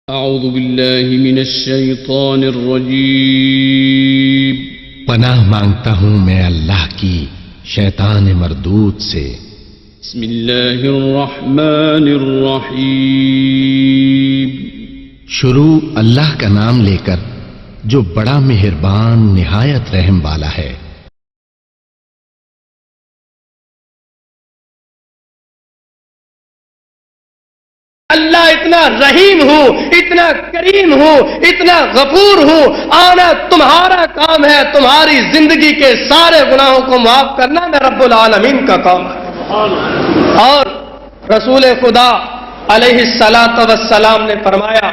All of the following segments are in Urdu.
اعوذ باللہ من الشیطان الرجیم پناہ مانگتا ہوں میں اللہ کی شیطان مردود سے۔ بسم اللہ الرحمن الرحیم شروع اللہ کا نام لے کر جو بڑا مہربان نہایت رحم والا ہے۔ اللہ اتنا رحیم ہوں، اتنا کریم ہوں، اتنا غفور ہوں، آنا تمہارا کام ہے، تمہاری زندگی کے سارے گناہوں کو معاف کرنا میں رب العالمین کا کام ہے۔ اور رسول خدا علیہ الصلاۃ والسلام نے فرمایا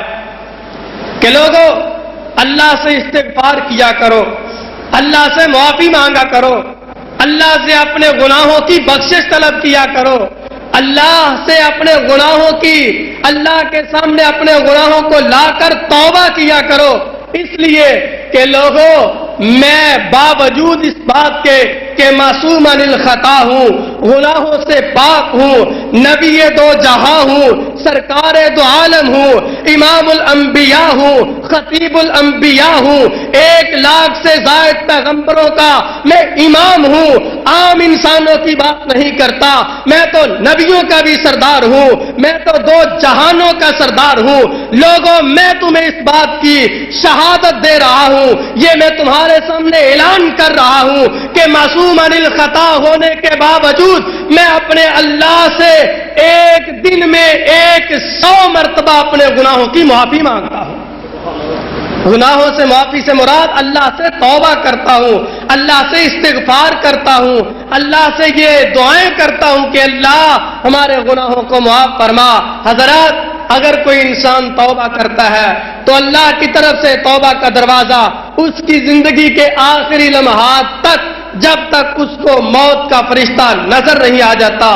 کہ لوگوں اللہ سے استغفار کیا کرو، اللہ سے معافی مانگا کرو، اللہ سے اپنے گناہوں کی بخشش طلب کیا کرو، اللہ سے اپنے گناہوں کی، اللہ کے سامنے اپنے گناہوں کو لا کر توبہ کیا کرو، اس لیے کہ لوگوں میں باوجود اس بات کے کہ معصوم عن الخطا ہوں، گناہوں سے پاک ہوں، نبی دو جہاں ہوں، سرکار دو عالم ہوں، امام الانبیاء ہوں، خطیب الانبیاء ہوں، 1,00,000 سے زائد پیغمبروں کا میں امام ہوں، عام انسانوں کی بات نہیں کرتا، میں تو نبیوں کا بھی سردار ہوں، میں تو دو جہانوں کا سردار ہوں۔ لوگوں میں تمہیں اس بات کی شہادت دے رہا ہوں، یہ میں تمہارے سامنے اعلان کر رہا ہوں کہ معصوم عن الخطا ہونے کے باوجود میں اپنے اللہ سے ایک دن میں 100 مرتبہ اپنے گناہوں کی معافی مانگتا ہوں۔ گناہوں سے معافی سے مراد اللہ سے توبہ کرتا ہوں، اللہ سے استغفار کرتا ہوں، اللہ سے یہ دعائیں کرتا ہوں کہ اللہ ہمارے گناہوں کو معاف فرما۔ حضرات، اگر کوئی انسان توبہ کرتا ہے تو اللہ کی طرف سے توبہ کا دروازہ اس کی زندگی کے آخری لمحات تک، جب تک اس کو موت کا فرشتہ نظر نہیں آ جاتا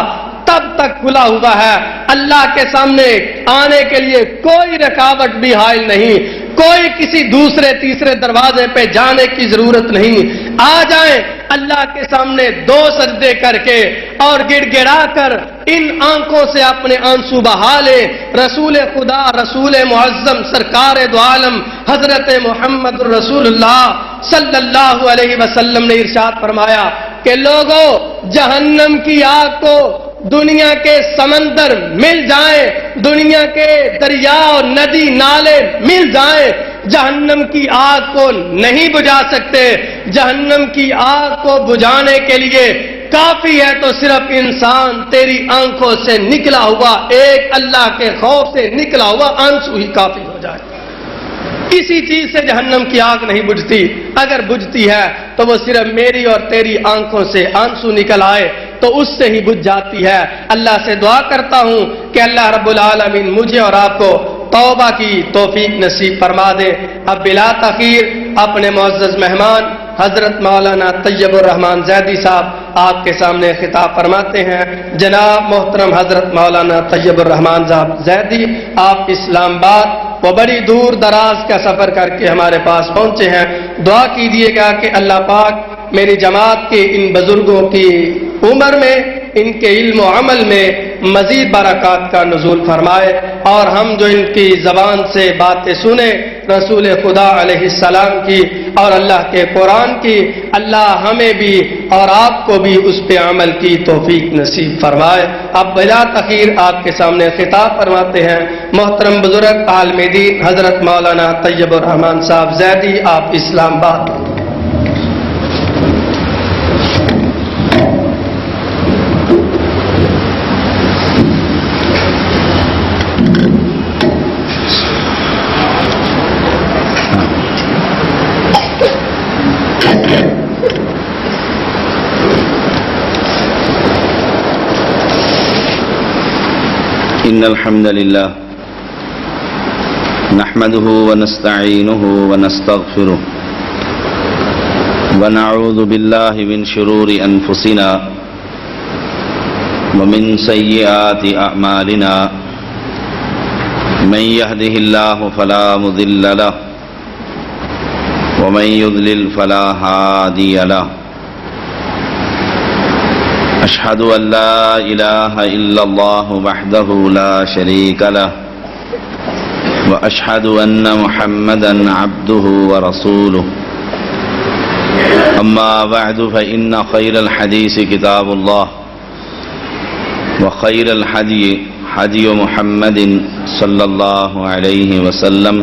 تب تک کھلا ہوا ہے۔ اللہ کے سامنے آنے کے لیے کوئی رکاوٹ بھی حائل نہیں، کوئی کسی دوسرے تیسرے دروازے پہ جانے کی ضرورت نہیں۔ آ جائیں اللہ کے سامنے 2 سجدے کر کے اور گڑ گڑا کر ان آنکھوں سے اپنے آنسو بہا لے۔ رسول خدا، رسول معظم، سرکار دو عالم حضرت محمد رسول اللہ صلی اللہ علیہ وسلم نے ارشاد فرمایا کہ لوگوں جہنم کی آگ کو دنیا کے سمندر مل جائیں، دنیا کے دریا اور ندی نالے مل جائیں، جہنم کی آگ کو نہیں بجھا سکتے۔ جہنم کی آگ کو بجھانے کے لیے کافی ہے تو صرف انسان تیری آنکھوں سے نکلا ہوا ایک اللہ کے خوف سے نکلا ہوا آنسو ہی کافی ہو جائے۔ کسی چیز سے جہنم کی آگ نہیں بجھتی، اگر بجھتی ہے تو وہ صرف میری اور تیری آنکھوں سے آنسو نکل آئے تو اس سے ہی بجھ جاتی ہے۔ اللہ سے دعا کرتا ہوں کہ اللہ رب العالمین مجھے اور آپ کو توبہ کی توفیق نصیب فرما دے۔ اب بلا تاخیر اپنے معزز مہمان حضرت مولانا طیب الرحمان زیدی صاحب آپ کے سامنے خطاب فرماتے ہیں۔ جناب محترم حضرت مولانا طیب الرحمان صاحب زیدی، آپ اسلام آباد وہ بڑی دور دراز کا سفر کر کے ہمارے پاس پہنچے ہیں۔ دعا کیجیے گا کہ اللہ پاک میری جماعت کے ان بزرگوں کی عمر میں، ان کے علم و عمل میں مزید برکات کا نزول فرمائے، اور ہم جو ان کی زبان سے باتیں سنیں رسول خدا علیہ السلام کی اور اللہ کے قرآن کی، اللہ ہمیں بھی اور آپ کو بھی اس پہ عمل کی توفیق نصیب فرمائے۔ اب بلا تاخیر آپ کے سامنے خطاب فرماتے ہیں محترم بزرگ عالم دین حضرت مولانا طیب الرحمان صاحب زیدی، آپ اسلام آباد۔ إن الحمد لله نحمده ونستعينه ونستغفره ونعوذ بالله من شرور أنفسنا ومن سيئات أعمالنا من يهده الله فلا مضل له ومن يضلل فلا هادي له أشهد أن لا إله إلا الله وحده لا شريك له وأشهد أن محمدا عبده ورسوله أما بعد فإن خير الحديث كتاب الله وخير الهدي هدي محمد صلى الله عليه وسلم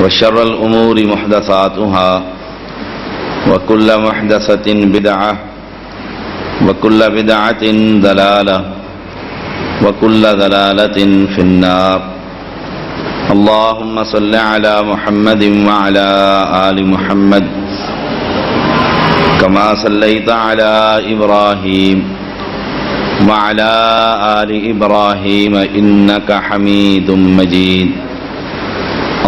وشر الأمور محدثاتها وكل محدثة بدعة وكل بدعة ضلالة وكل ضلالة في النار اللهم صل على محمد وعلى آل محمد كما صليت على إبراهيم وعلى آل إبراهيم إنك حميد مجيد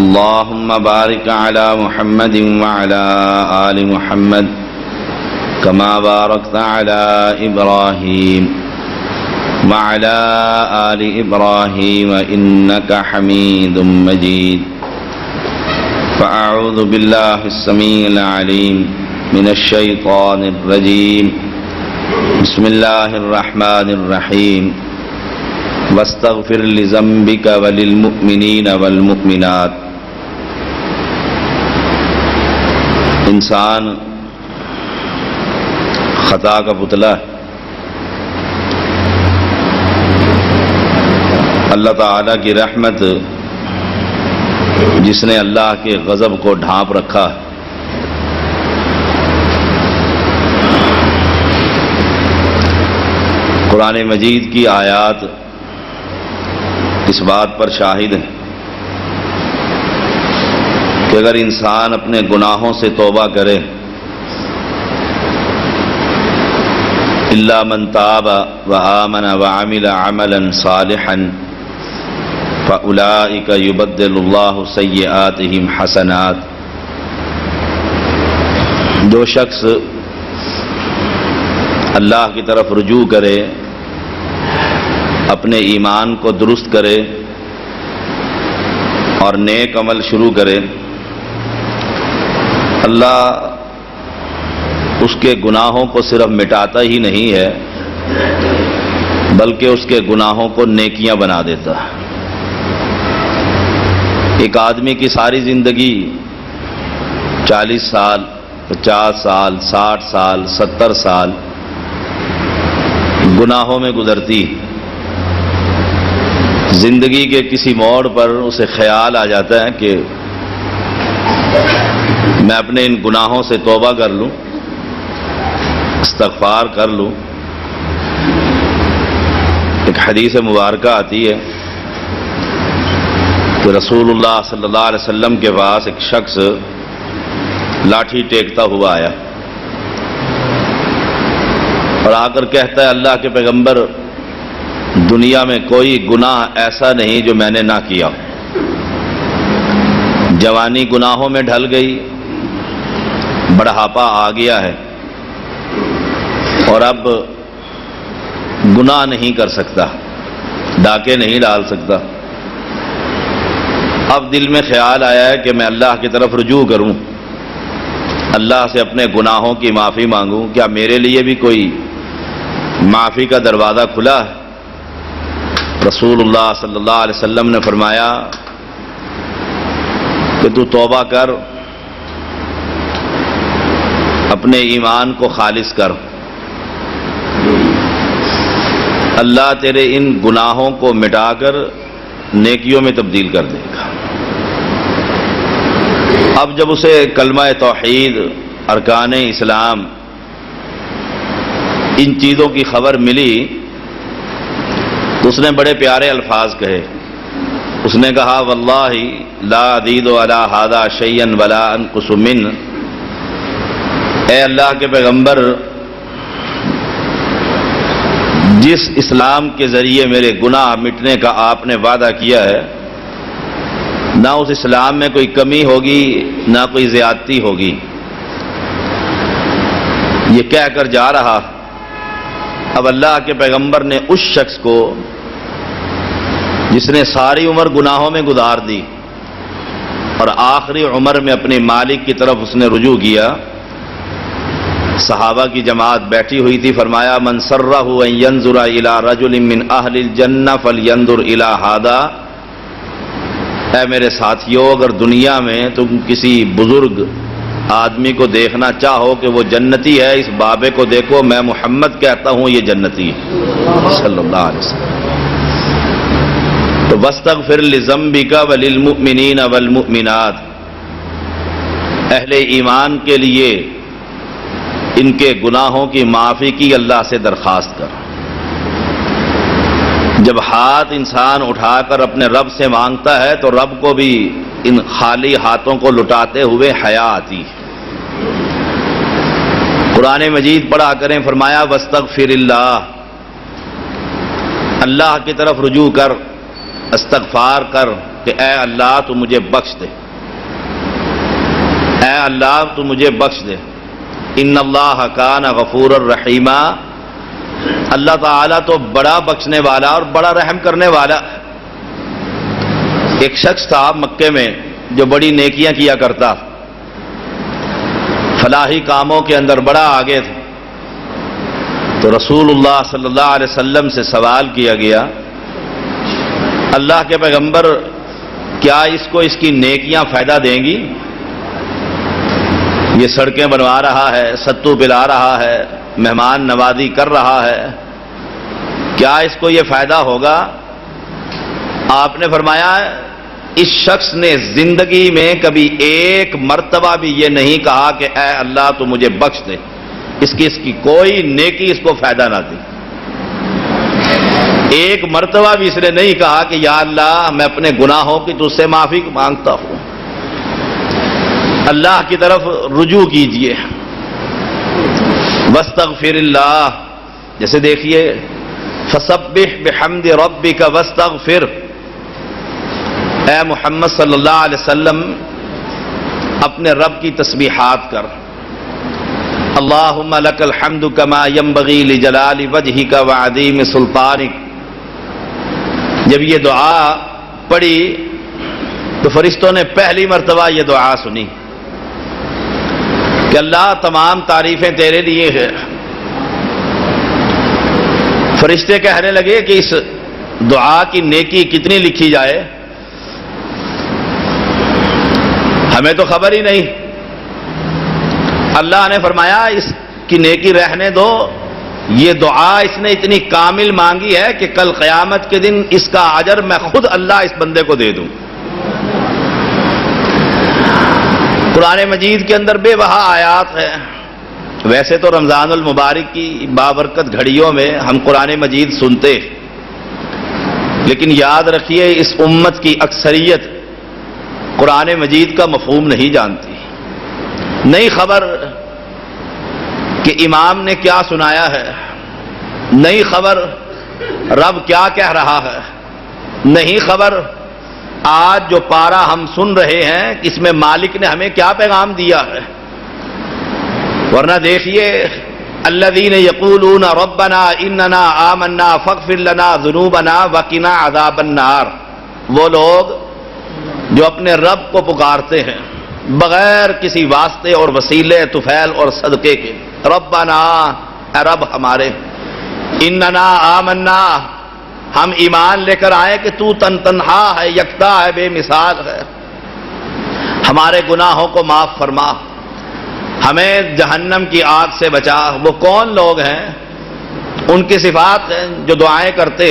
اللهم بارك على محمد وعلى آل محمد كما باركت على إبراهيم وعلى آل إبراهيم إنك حميد مجيد فأعوذ بالله السميع العليم من الشيطان الرجيم بسم الله الرحمن الرحيم واستغفر لذنبك وللمؤمنين والمؤمنات انسان خطا کا پتلا ہے. اللہ تعالیٰ کی رحمت جس نے اللہ کے غضب کو ڈھانپ رکھا ہے. قرآن مجید کی آیات اس بات پر شاہد ہیں کہ اگر انسان اپنے گناہوں سے توبہ کرے الا من تاب وآمن وعمل عملا صالحا فأولئک یبدل اللہ سیئاتہم حسنات. جو شخص اللہ کی طرف رجوع کرے، اپنے ایمان کو درست کرے اور نیک عمل شروع کرے، اللہ اس کے گناہوں کو صرف مٹاتا ہی نہیں ہے بلکہ اس کے گناہوں کو نیکیاں بنا دیتا ہے. ایک آدمی کی ساری زندگی 40 سال 50 سال 60 سال 70 سال گناہوں میں گزرتی. زندگی کے کسی موڑ پر اسے خیال آ جاتا ہے کہ میں اپنے ان گناہوں سے توبہ کر لوں، استغفار کر لوں. ایک حدیث مبارکہ آتی ہے کہ رسول اللہ صلی اللہ علیہ وسلم کے پاس ایک شخص لاٹھی ٹیکتا ہوا آیا اور آ کر کہتا ہے اللہ کے پیغمبر دنیا میں کوئی گناہ ایسا نہیں جو میں نے نہ کیا. جوانی گناہوں میں ڈھل گئی، بڑھاپا آ گیا ہے اور اب گناہ نہیں کر سکتا، ڈاکے نہیں ڈال سکتا. اب دل میں خیال آیا ہے کہ میں اللہ کی طرف رجوع کروں، اللہ سے اپنے گناہوں کی معافی مانگوں. کیا میرے لیے بھی کوئی معافی کا دروازہ کھلا ہے؟ رسول اللہ صلی اللہ علیہ وسلم نے فرمایا کہ تو توبہ کر، اپنے ایمان کو خالص کر، اللہ تیرے ان گناہوں کو مٹا کر نیکیوں میں تبدیل کر دے گا. اب جب اسے کلمہ توحید، ارکان اسلام، ان چیزوں کی خبر ملی تو اس نے بڑے پیارے الفاظ کہے. اس نے کہا واللہ لا ازید علی ھذا شیئا ولا انقص من. اے اللہ کے پیغمبر، جس اسلام کے ذریعے میرے گناہ مٹنے کا آپ نے وعدہ کیا ہے، نہ اس اسلام میں کوئی کمی ہوگی نہ کوئی زیادتی ہوگی. یہ کہہ کر جا رہا. اب اللہ کے پیغمبر نے اس شخص کو جس نے ساری عمر گناہوں میں گزار دی اور آخری عمر میں اپنے مالک کی طرف اس نے رجوع کیا، صحابہ کی جماعت بیٹھی ہوئی تھی، فرمایا من سرہ ان ينظر الى رجل من اہل الجنہ فلینظر الى ھذا. اے میرے ساتھیوں، اگر دنیا میں تم کسی بزرگ آدمی کو دیکھنا چاہو کہ وہ جنتی ہے، اس بابے کو دیکھو، میں محمد کہتا ہوں یہ جنتی ہے صلی اللہ علیہ وسلم۔ تو وَاسْتَغْفِرْ لِذَنبِكَ وَلِلْمُؤْمِنِينَ وَالْمُؤْمِنَاتِ، اہل ایمان کے لیے ان کے گناہوں کی معافی کی اللہ سے درخواست کر۔ جب ہاتھ انسان اٹھا کر اپنے رب سے مانگتا ہے تو رب کو بھی ان خالی ہاتھوں کو لٹاتے ہوئے حیا آتی ہے۔ قرآن مجید پڑھا کریں، فرمایا وَاسْتَغْفِرِ اللَّهِ، اللہ کی طرف رجوع کر، استغفار کر کہ اے اللہ تو مجھے بخش دے، اے اللہ تو مجھے بخش دے۔ ان اللہ کان غفور الرحیم، اللہ تعالیٰ تو بڑا بخشنے والا اور بڑا رحم کرنے والا۔ ایک شخص تھا مکے میں جو بڑی نیکیاں کیا کرتا، فلاحی کاموں کے اندر بڑا آگے تھا، تو رسول اللہ صلی اللہ علیہ وسلم سے سوال کیا گیا، اللہ کے پیغمبر کیا اس کو اس کی نیکیاں فائدہ دیں گی؟ یہ سڑکیں بنوا رہا ہے، ستو پلا رہا ہے، مہمان نوازی کر رہا ہے، کیا اس کو یہ فائدہ ہوگا؟ آپ نے فرمایا اس شخص نے زندگی میں کبھی ایک مرتبہ بھی یہ نہیں کہا کہ اے اللہ تو مجھے بخش دے، اس کی کوئی نیکی اس کو فائدہ نہ دی۔ ایک مرتبہ بھی اس نے نہیں کہا کہ یا اللہ میں اپنے گناہوں کی تجھ سے معافی مانگتا ہوں۔ اللہ کی طرف رجوع کیجئے۔ واستغفر اللہ، جیسے دیکھیے فسبح بحمد ربک واستغفر، اے محمد صلی اللہ علیہ وسلم اپنے رب کی تسبیحات کر۔ اللہم لک الحمد کما ینبغی لجلال وجہک وعظیم سلطانک۔ جب یہ دعا پڑھی تو فرشتوں نے پہلی مرتبہ یہ دعا سنی کہ اللہ تمام تعریفیں تیرے لیے ہیں۔ فرشتے کہنے لگے کہ اس دعا کی نیکی کتنی لکھی جائے، ہمیں تو خبر ہی نہیں۔ اللہ نے فرمایا اس کی نیکی رہنے دو، یہ دعا اس نے اتنی کامل مانگی ہے کہ کل قیامت کے دن اس کا اجر میں خود اللہ اس بندے کو دے دوں۔ قرآن مجید کے اندر بے بہا آیات ہیں۔ ویسے تو رمضان المبارک کی بابرکت گھڑیوں میں ہم قرآن مجید سنتے، لیکن یاد رکھیے اس امت کی اکثریت قرآن مجید کا مفہوم نہیں جانتی، نہیں خبر کہ امام نے کیا سنایا ہے، نہیں خبر رب کیا کہہ رہا ہے، نہیں خبر آج جو پارہ ہم سن رہے ہیں اس میں مالک نے ہمیں کیا پیغام دیا ہے۔ ورنہ دیکھیے الذین یقولون ربنا اننا آمنا فاغفر لنا ذنوبنا وقنا عذاب النار، وہ لوگ جو اپنے رب کو پکارتے ہیں بغیر کسی واسطے اور وسیلے طفیل اور صدقے کے، ربنا اے رب ہمارے، اننا آمنا ہم ایمان لے کر آئے کہ تو تنہا ہے، یکتا ہے، بے مثال ہے، ہمارے گناہوں کو معاف فرما، ہمیں جہنم کی آگ سے بچا۔ وہ کون لوگ ہیں؟ ان کی صفات ہیں جو دعائیں کرتے،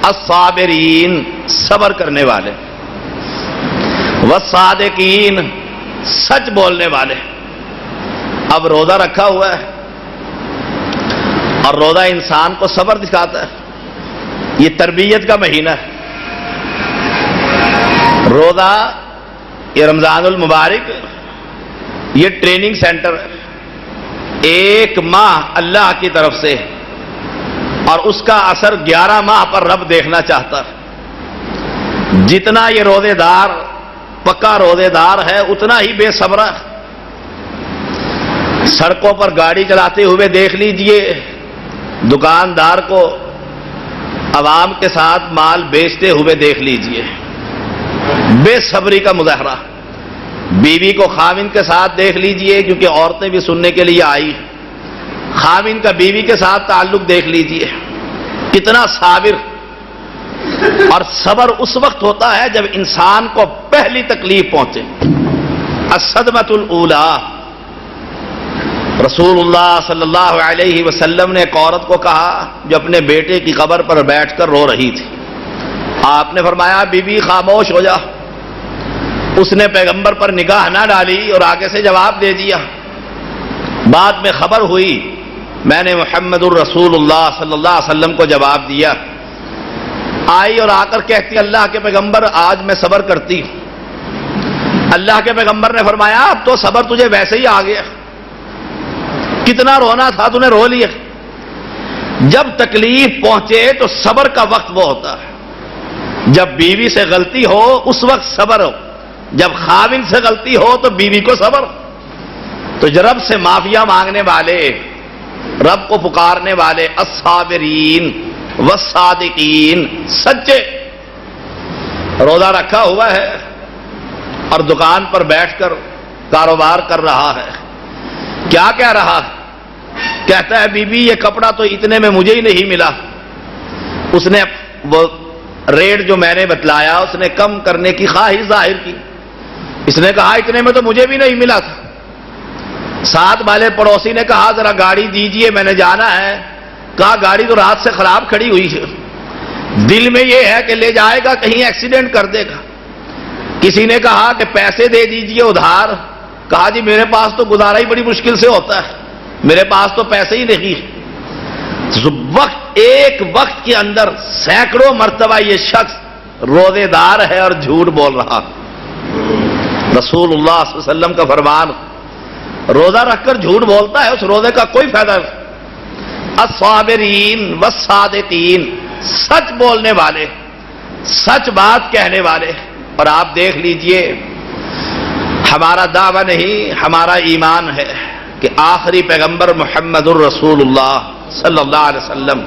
الصابرین صبر کرنے والے، والصادقین سچ بولنے والے۔ اب روزہ رکھا ہوا ہے اور روزہ انسان کو صبر دکھاتا ہے، یہ تربیت کا مہینہ ہے۔ روزہ یہ رمضان المبارک یہ ٹریننگ سینٹر ہے، ایک ماہ اللہ کی طرف سے، اور اس کا اثر 11 ماہ پر رب دیکھنا چاہتا ہے۔ جتنا یہ روزے دار پکا روزے دار ہے اتنا ہی بے صبر ہے۔ سڑکوں پر گاڑی چلاتے ہوئے دیکھ لیجئے دکاندار کو عوام کے ساتھ مال بیچتے ہوئے دیکھ لیجئے، بے صبری کا مظاہرہ۔ بیوی کو خاوند کے ساتھ دیکھ لیجئے، کیونکہ عورتیں بھی سننے کے لیے آئی، خاوند کا بیوی کے ساتھ تعلق دیکھ لیجئے، کتنا صابر، اور صبر اس وقت ہوتا ہے جب انسان کو پہلی تکلیف پہنچے. الصدمۃ الاولی. رسول اللہ صلی اللہ علیہ وسلم نے ایک عورت کو کہا جو اپنے بیٹے کی قبر پر بیٹھ کر رو رہی تھی. آپ نے فرمایا بی بی خاموش ہو جا. اس نے پیغمبر پر نگاہ نہ ڈالی اور آگے سے جواب دے دیا. بعد میں خبر ہوئی، میں نے محمد الرسول اللہ صلی اللہ علیہ وسلم کو جواب دیا. آئی اور آ کر کہتی اللہ کے پیغمبر آج میں صبر کرتی. اللہ کے پیغمبر نے فرمایا اب تو صبر تجھے ویسے ہی آ گیا، کتنا رونا تھا تو نے رو لیا. جب تکلیف پہنچے تو صبر کا وقت وہ ہوتا ہے. جب بیوی سے غلطی ہو اس وقت صبر ہو، جب خاوند سے غلطی ہو تو بیوی کو صبر. تو رب سے معافیا مانگنے والے، رب کو پکارنے والے، الصابرین والصادقین، سچے. روزہ رکھا ہوا ہے اور دکان پر بیٹھ کر کاروبار کر رہا ہے. کیا کہہ رہا ہے؟ کہتا ہے بی بی یہ کپڑا تو اتنے میں مجھے ہی نہیں ملا. اس نے وہ ریٹ جو میں نے بتلایا اس نے کم کرنے کی خواہش ظاہر کی. اس نے کہا اتنے میں تو مجھے بھی نہیں ملا تھا. ساتھ والے پڑوسی نے کہا ذرا گاڑی دیجئے میں نے جانا ہے. کہا گاڑی تو رات سے خراب کھڑی ہوئی ہے. دل میں یہ ہے کہ لے جائے گا کہیں ایکسیڈنٹ کر دے گا. کسی نے کہا کہ پیسے دے دیجئے ادھار. کہا جی میرے پاس تو گزارا ہی بڑی مشکل سے ہوتا ہے، میرے پاس تو پیسے ہی نہیں. ایک وقت کے اندر سینکڑوں مرتبہ یہ شخص روزے دار ہے اور جھوٹ بول رہا. رسول اللہ صلی اللہ علیہ وسلم کا فرمان، روزہ رکھ کر جھوٹ بولتا ہے اس روزے کا کوئی فائدہ نہیں. الصابرین والصادقین، سچ بولنے والے، سچ بات کہنے والے. اور آپ دیکھ لیجئے ہمارا دعویٰ نہیں ہمارا ایمان ہے کہ آخری پیغمبر محمد الرسول اللہ صلی اللہ علیہ وسلم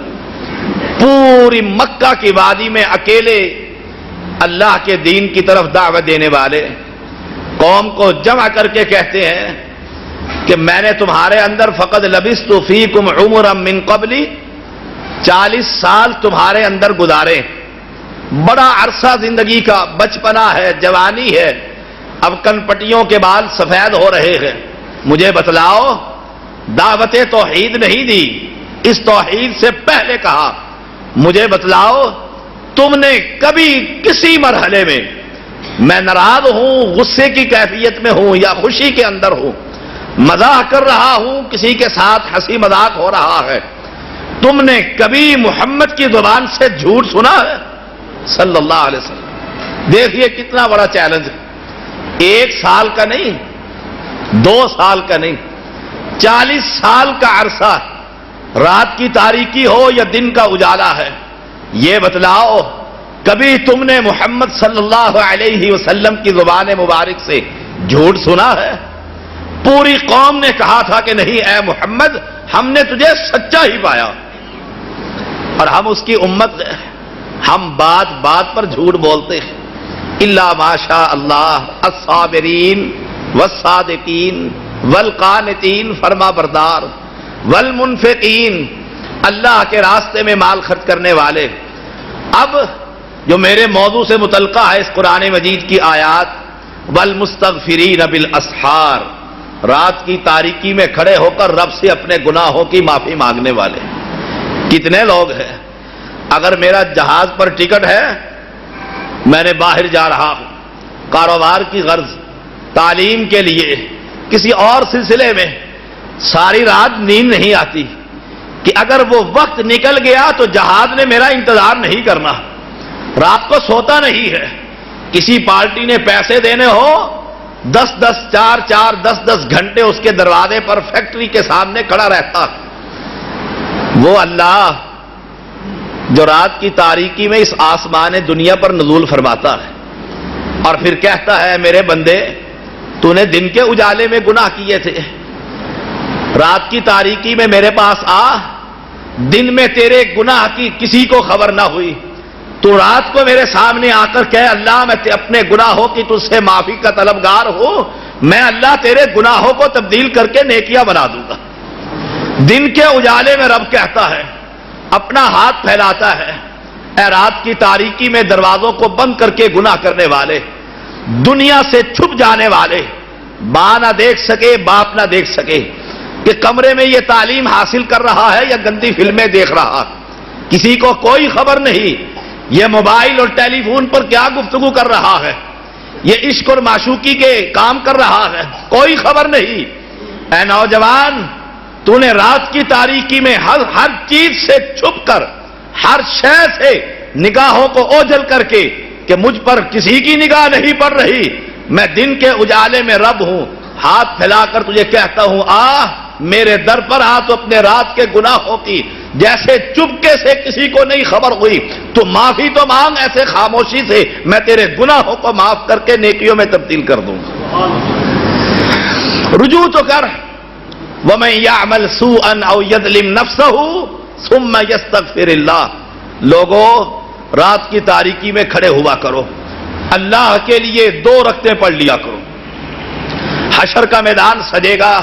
پوری مکہ کی وادی میں اکیلے اللہ کے دین کی طرف دعوت دینے والے، قوم کو جمع کر کے کہتے ہیں کہ میں نے تمہارے اندر فقد لبثت فیکم عمرا من قبلی، 40 سال تمہارے اندر گزارے. بڑا عرصہ زندگی کا، بچپنا ہے، جوانی ہے، اب کن پٹیوں کے بال سفید ہو رہے ہیں. مجھے بتلاؤ دعوت توحید نہیں دی، اس توحید سے پہلے کہا مجھے بتلاؤ تم نے کبھی کسی مرحلے میں ناراض ہوں، غصے کی کیفیت میں ہوں یا خوشی کے اندر ہوں، مزاح کر رہا ہوں، کسی کے ساتھ ہنسی مذاق ہو رہا ہے، تم نے کبھی محمد کی زبان سے جھوٹ سنا ہے صلی اللہ علیہ وسلم. دیکھیے کتنا بڑا چیلنج. 1 سال کا نہیں، 2 سال کا نہیں، 40 سال کا عرصہ، رات کی تاریکی ہو یا دن کا اجالا ہے. یہ بتلاؤ کبھی تم نے محمد صلی اللہ علیہ وسلم کی زبان مبارک سے جھوٹ سنا ہے؟ پوری قوم نے کہا تھا کہ نہیں اے محمد ہم نے تجھے سچا ہی پایا. اور ہم اس کی امت ہیں، ہم بات بات پر جھوٹ بولتے ہیں. الا ماشاء اللہ الصابرین والصادقین والقانتین، فرما بردار، والمنفقین، اللہ کے راستے میں مال خرچ کرنے والے. اب جو میرے موضوع سے متعلقہ ہے اس قرآن مجید کی آیات، والمستغفرین بالاسحار، رات کی تاریکی میں کھڑے ہو کر رب سے اپنے گناہوں کی معافی مانگنے والے. کتنے لوگ ہیں؟ اگر میرا جہاز پر ٹکٹ ہے، میں نے باہر جا رہا ہوں کاروبار کی غرض، تعلیم کے لیے، کسی اور سلسلے میں، ساری رات نیند نہیں آتی کہ اگر وہ وقت نکل گیا تو جہاز نے میرا انتظار نہیں کرنا. رات کو سوتا نہیں ہے. کسی پارٹی نے پیسے دینے ہو 10-10 4-4 10-10 گھنٹے اس کے دروازے پر فیکٹری کے سامنے کھڑا رہتا. وہ اللہ جو رات کی تاریکی میں اس آسمان دنیا پر نزول فرماتا ہے اور پھر کہتا ہے میرے بندے تو نے دن کے اجالے میں گناہ کیے تھے، رات کی تاریکی میں میرے پاس آ، دن میں تیرے گناہ کی کسی کو خبر نہ ہوئی، تو رات کو میرے سامنے آ کر کہے اللہ میں اپنے گناہوں کی تجھ سے معافی کا طلبگار ہوں، میں اللہ تیرے گناہوں کو تبدیل کر کے نیکیاں بنا دوں گا. دن کے اجالے میں رب کہتا ہے، اپنا ہاتھ پھیلاتا ہے، اے رات کی تاریکی میں دروازوں کو بند کر کے گناہ کرنے والے، دنیا سے چھپ جانے والے، ماں نہ دیکھ سکے باپ نہ دیکھ سکے کہ کمرے میں یہ تعلیم حاصل کر رہا ہے یا گندی فلمیں دیکھ رہا، کسی کو کوئی خبر نہیں یہ موبائل اور ٹیلی فون پر کیا گفتگو کر رہا ہے، یہ عشق اور معشوقی کے کام کر رہا ہے، کوئی خبر نہیں۔ اے نوجوان، تو نے رات کی تاریکی میں ہر چیز سے چھپ کر، ہر شے سے نگاہوں کو اوجھل کر کے کہ مجھ پر کسی کی نگاہ نہیں پڑ رہی، میں دن کے اجالے میں رب ہوں، ہاتھ پھیلا کر تجھے کہتا ہوں میرے در پر آ تو اپنے رات کے گناہوں کی جیسے چپکے سے کسی کو نہیں خبر ہوئی تو معافی تو مانگ ایسے خاموشی سے، میں تیرے گناہوں کو معاف کر کے نیکیوں میں تبدیل کر دوں۔ رجوع تو کر۔ وَمَن يَعْمَلْ سُوءًا أَوْ يَظْلِمْ نَفْسَهُ ثُمَّ يَسْتَغْفِرِ اللَّهِ۔ لوگوں، رات کی تاریکی میں کھڑے ہوا کرو، اللہ کے لیے 2 رکعتیں پڑھ لیا کرو۔ حشر کا میدان سجے گا،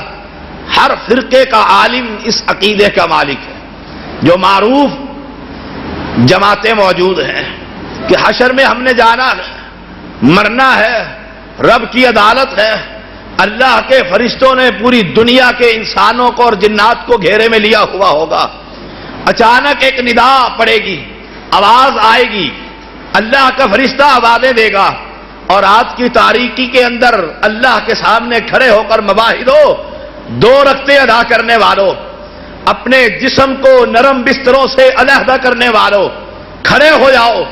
ہر فرقے کا عالم اس عقیدے کا مالک ہے، جو معروف جماعتیں موجود ہیں کہ حشر میں ہم نے جانا ہے، مرنا ہے، رب کی عدالت ہے، اللہ کے فرشتوں نے پوری دنیا کے انسانوں کو اور جنات کو گھیرے میں لیا ہوا ہوگا، اچانک ایک ندا پڑے گی، آواز آئے گی، اللہ کا فرشتہ آوازیں دے گا، اور رات کی تاریکی کے اندر اللہ کے سامنے کھڑے ہو کر مباحثو 2 رکعتیں ادا کرنے والوں، اپنے جسم کو نرم بستروں سے علیحدہ کرنے والوں، کھڑے ہو جاؤ،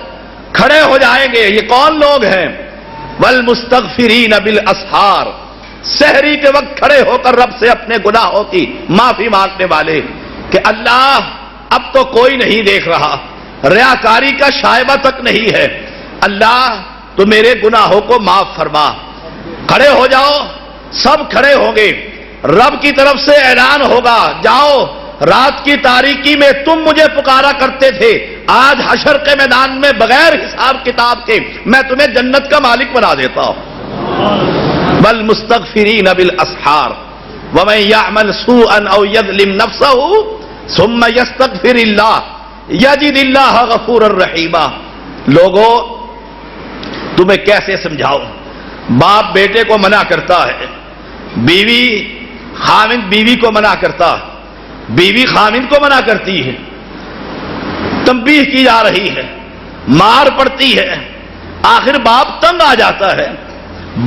کھڑے ہو جائیں گے۔ یہ کون لوگ ہیں؟ والمستغفرین بالاسحار، سحری کے وقت کھڑے ہو کر رب سے اپنے گناہوں کی معافی مانگنے والے کہ اللہ اب تو کوئی نہیں دیکھ رہا، ریاکاری کا شائبہ تک نہیں ہے، اللہ تو میرے گناہوں کو معاف فرما۔ کھڑے ہو جاؤ، سب کھڑے ہوں گے، رب کی طرف سے اعلان ہوگا، جاؤ، رات کی تاریکی میں تم مجھے پکارا کرتے تھے، آج حشر کے میدان میں بغیر حساب کتاب کے میں تمہیں جنت کا مالک بنا دیتا ہوں۔ والمستغفرین بالاسحار ومن يعمل سوءا او يظلم نفسه ثم يستغفر الله يجد الله غفورا رحیما۔ لوگوں، تمہیں کیسے سمجھاؤں؟ باپ بیٹے کو منع کرتا ہے، بیوی خامند بیوی کو منع کرتا ہے، بیوی خامند کو منع کرتی ہے، تنبیہ کی جا رہی ہے، مار پڑتی ہے، آخر باپ تنگ آ جاتا ہے،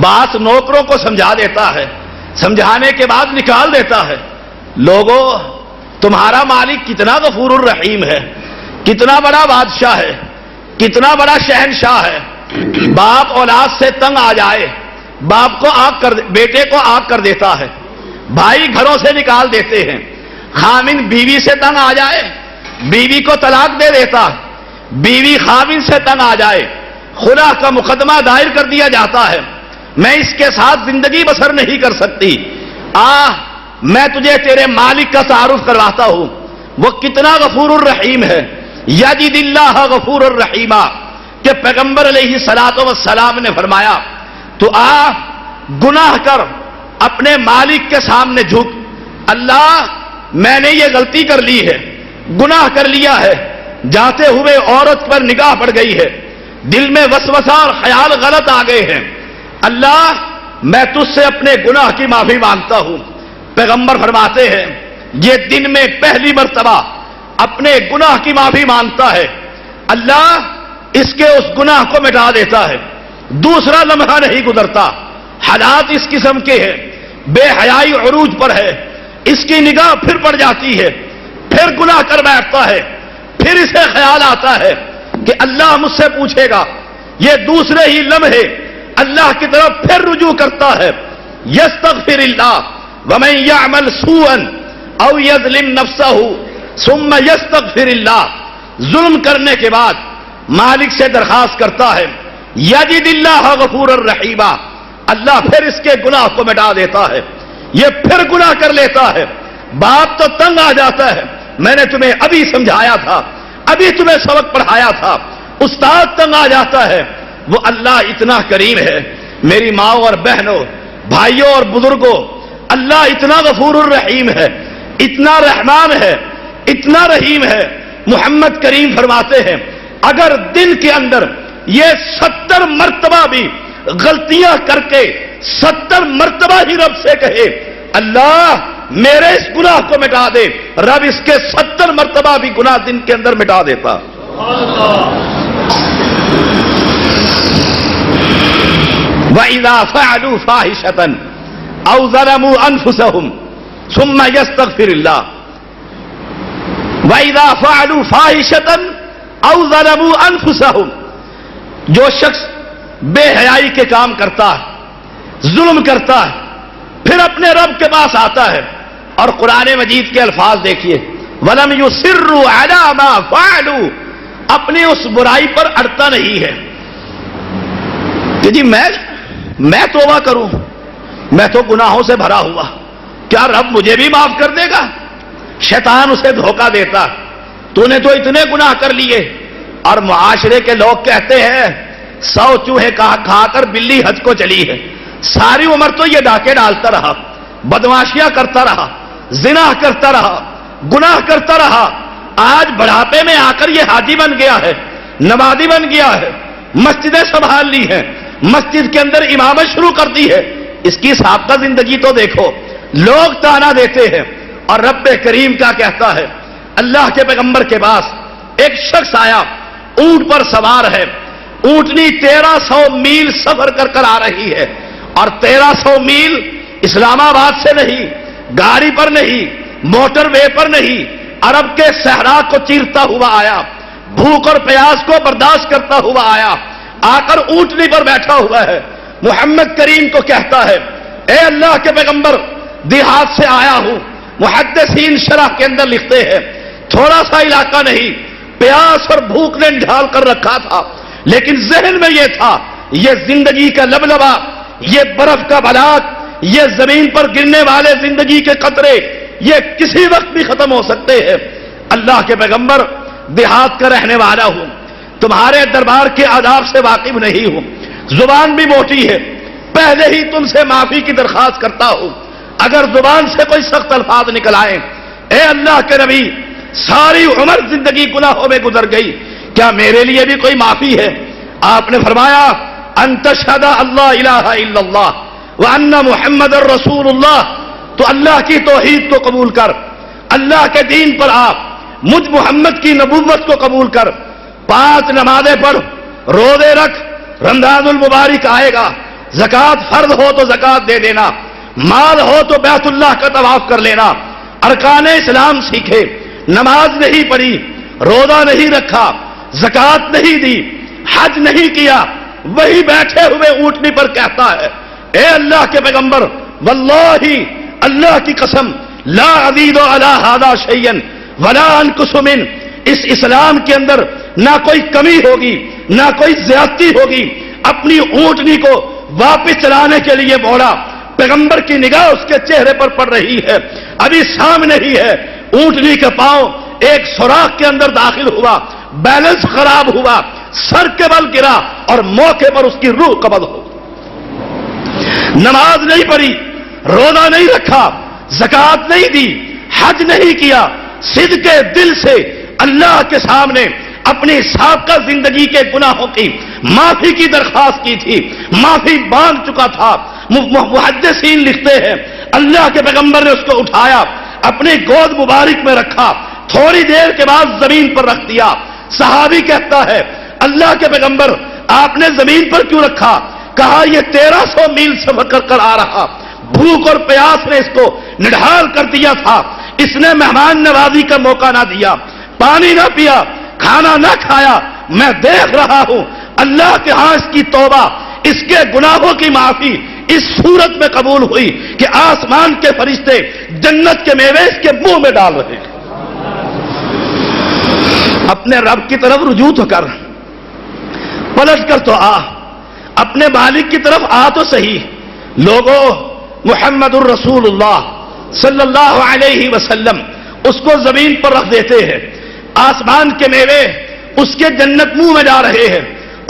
بات نوکروں کو سمجھا دیتا ہے، سمجھانے کے بعد نکال دیتا ہے۔ لوگوں، تمہارا مالک کتنا غفور الرحیم ہے، کتنا بڑا بادشاہ ہے، کتنا بڑا شہنشاہ ہے۔ باپ اولاد سے تنگ آ جائے، باپ کو بیٹے کو آگ کر دیتا ہے، بھائی گھروں سے نکال دیتے ہیں، خامن بیوی سے تنگ آ جائے، بیوی کو طلاق دے دیتا، بیوی خامن سے تنگ آ جائے، خلا کا مقدمہ دائر کر دیا جاتا ہے، میں اس کے ساتھ زندگی بسر نہیں کر سکتی، میں تجھے تیرے مالک کا تعارف کرواتا ہوں، وہ کتنا غفور الرحیم ہے۔ یجد اللہ غفور الرحیمہ کہ پیغمبر علیہ الصلوۃ والسلام نے فرمایا تو گناہ کر اپنے مالک کے سامنے جھک، اللہ میں نے یہ غلطی کر لی ہے، گناہ کر لیا ہے، جاتے ہوئے عورت پر نگاہ پڑ گئی ہے، دل میں وسوسہ اور خیال غلط آ گئے ہیں، اللہ میں تجھ سے اپنے گناہ کی معافی مانگتا ہوں۔ پیغمبر فرماتے ہیں یہ دن میں پہلی مرتبہ اپنے گناہ کی معافی مانگتا ہے، اللہ اس کے اس گناہ کو مٹا دیتا ہے، دوسرا لمحہ نہیں گزرتا، حالات اس قسم کے ہیں، بے حیائی عروج پر ہے، اس کی نگاہ پھر پڑ جاتی ہے، پھر گناہ کر بیٹھتا ہے، پھر اسے خیال آتا ہے کہ اللہ مجھ سے پوچھے گا، یہ دوسرے ہی لمحے اللہ کی طرف پھر رجوع کرتا ہے، یستغفر اللہ ومن يعمل سوءا او يظلم نفسه ثم يستغفر اللہ، ظلم کرنے کے بعد مالک سے درخواست کرتا ہے، یجد اللہ غفور الرحیمہ، اللہ پھر اس کے گناہ کو مٹا دیتا ہے، یہ پھر گناہ کر لیتا ہے، باپ تو تنگ آ جاتا ہے، میں نے تمہیں ابھی سمجھایا تھا، ابھی تمہیں سبق پڑھایا تھا، استاد تنگ آ جاتا ہے، وہ اللہ اتنا کریم ہے، میری ماں اور بہنوں، بھائیوں اور بزرگوں، اللہ اتنا غفور الرحیم ہے، اتنا رحمان ہے، اتنا رحیم ہے، محمد کریم فرماتے ہیں اگر دن کے اندر یہ 70 مرتبہ بھی غلطیاں کر کے 70 مرتبہ ہی رب سے کہے اللہ میرے اس گناہ کو مٹا دے، رب اس کے 70 مرتبہ بھی گناہ دن کے اندر مٹا دیتا۔ وَإِذَا فَعَلُوا فَاحِشَةً أَوْ ظَلَمُوا أَنفُسَهُمْ ثُمَّ يَسْتَغْفِرُ اللَّهُ وَإِذَا فَعَلُوا فَاحِشَةً أَوْ ظَلَمُوا أَنفُسَهُمْ، جو شخص بے حیائی کے کام کرتا ہے، ظلم کرتا ہے، پھر اپنے رب کے پاس آتا ہے اور قرآن مجید کے الفاظ دیکھیے، وَلَمْ يُصِرُّوا عَلَى مَا فَعَلُوا، اپنی اس برائی پر اڑتا نہیں ہے کہ جی میں توبہ کروں، میں تو گناہوں سے بھرا ہوا، کیا رب مجھے بھی معاف کر دے گا؟ شیطان اسے دھوکہ دیتا، تو نے تو اتنے گناہ کر لیے، اور معاشرے کے لوگ کہتے ہیں 100 چوہے کھا کر بلی حج کو چلی ہے، ساری عمر تو یہ ڈاکے ڈالتا رہا، بدمعاشیاں کرتا رہا، زنا کرتا رہا، گناہ کرتا رہا، آج بڑھاپے میں آ کر یہ حاجی بن گیا ہے، نمازی بن گیا ہے، مسجدیں سنبھال لی ہیں، مسجد کے اندر امامت شروع کر دی ہے، اس کی سابقہ زندگی تو دیکھو۔ لوگ تانا دیتے ہیں، اور رب کریم کیا کہتا ہے؟ اللہ کے پیغمبر کے پاس ایک شخص آیا، اونٹ پر سوار ہے، اونٹنی 1300 میل سفر کر کر آ رہی ہے، اور 1300 میل اسلام آباد سے نہیں، گاڑی پر نہیں، موٹر وے پر نہیں، عرب کے صحرا کو چیرتا ہوا آیا، بھوک اور پیاس کو برداشت کرتا ہوا آیا، آ کر اونٹنی پر بیٹھا ہوا ہے، محمد کریم کو کہتا ہے اے اللہ کے پیغمبر دیہات سے آیا ہوں۔ محدثین شرح کے اندر لکھتے ہیں تھوڑا سا علاقہ نہیں، پیاس اور بھوک نے ڈھال کر رکھا تھا، لیکن ذہن میں یہ تھا یہ زندگی کا لبلبا، یہ برف کا بلاک، یہ زمین پر گرنے والے زندگی کے قطرے، یہ کسی وقت بھی ختم ہو سکتے ہیں۔ اللہ کے پیغمبر دیہات کا رہنے والا ہوں، تمہارے دربار کے آداب سے واقف نہیں ہوں، زبان بھی موٹی ہے، پہلے ہی تم سے معافی کی درخواست کرتا ہوں، اگر زبان سے کوئی سخت الفاظ نکل آئے، اے اللہ کے نبی ساری عمر زندگی گناہوں میں گزر گئی، کیا میرے لیے بھی کوئی معافی ہے؟ آپ نے فرمایا ان تشہد اللہ الہ الا اللہ وان محمد الرسول اللہ، تو اللہ کی توحید کو قبول کر، اللہ کے دین پر آپ، مجھ محمد کی نبوت کو قبول کر، 5 نمازیں پڑھ، روزے رکھ، رمضان المبارک آئے گا، زکوٰۃ فرض ہو تو زکوٰۃ دے دینا، مال ہو تو بیت اللہ کا طواف کر لینا، ارکان اسلام سیکھے، نماز نہیں پڑھی، روزہ نہیں رکھا، زکوٰۃ نہیں دی، حج نہیں کیا، وہی بیٹھے ہوئے اونٹنی پر کہتا ہے اے اللہ کے پیغمبر واللہ اللہ کی قسم لا ازید علی ھذا شیئا ولا انقص من، اس اسلام کے اندر نہ کوئی کمی ہوگی نہ کوئی زیادتی ہوگی۔ اپنی اونٹنی کو واپس چلانے کے لیے بولا، پیغمبر کی نگاہ اس کے چہرے پر پڑ رہی ہے، ابھی سامنے ہی ہے، اونٹنی کا پاؤں ایک سوراخ کے اندر داخل ہوا، بیلنس خراب ہوا، سر کے بل گرا اور موقع پر اس کی روح قبض ہو۔ نماز نہیں پڑھی، روزہ نہیں رکھا، زکوٰۃ نہیں دی، حج نہیں کیا، صدق دل سے اللہ کے سامنے اپنی سابقہ زندگی کے گناہوں کی معافی کی درخواست کی تھی، معافی مانگ چکا تھا۔ محدثین لکھتے ہیں اللہ کے پیغمبر نے اس کو اٹھایا، اپنی گود مبارک میں رکھا، تھوڑی دیر کے بعد زمین پر رکھ دیا۔ صحابی کہتا ہے اللہ کے پیغمبر آپ نے زمین پر کیوں رکھا؟ کہا یہ 1300 میل سفر کر کر آ رہا، بھوک اور پیاس نے اس کو نڈھال کر دیا تھا، اس نے مہمان نوازی کا موقع نہ دیا، پانی نہ پیا، کھانا نہ کھایا، میں دیکھ رہا ہوں اللہ کے ہاں اس کی توبہ، اس کے گناہوں کی معافی اس صورت میں قبول ہوئی کہ آسمان کے فرشتے جنت کے میوے اس کے منہ میں ڈال رہے ہیں۔ اپنے رب کی طرف رجوع تو کر، پلٹ کر تو آ، اپنے مالک کی طرف آ تو صحیح۔ لوگوں محمد الرسول اللہ صلی اللہ علیہ وسلم اس کو زمین پر رکھ دیتے ہیں، آسمان کے میوے اس کے جنت منہ میں جا رہے ہیں،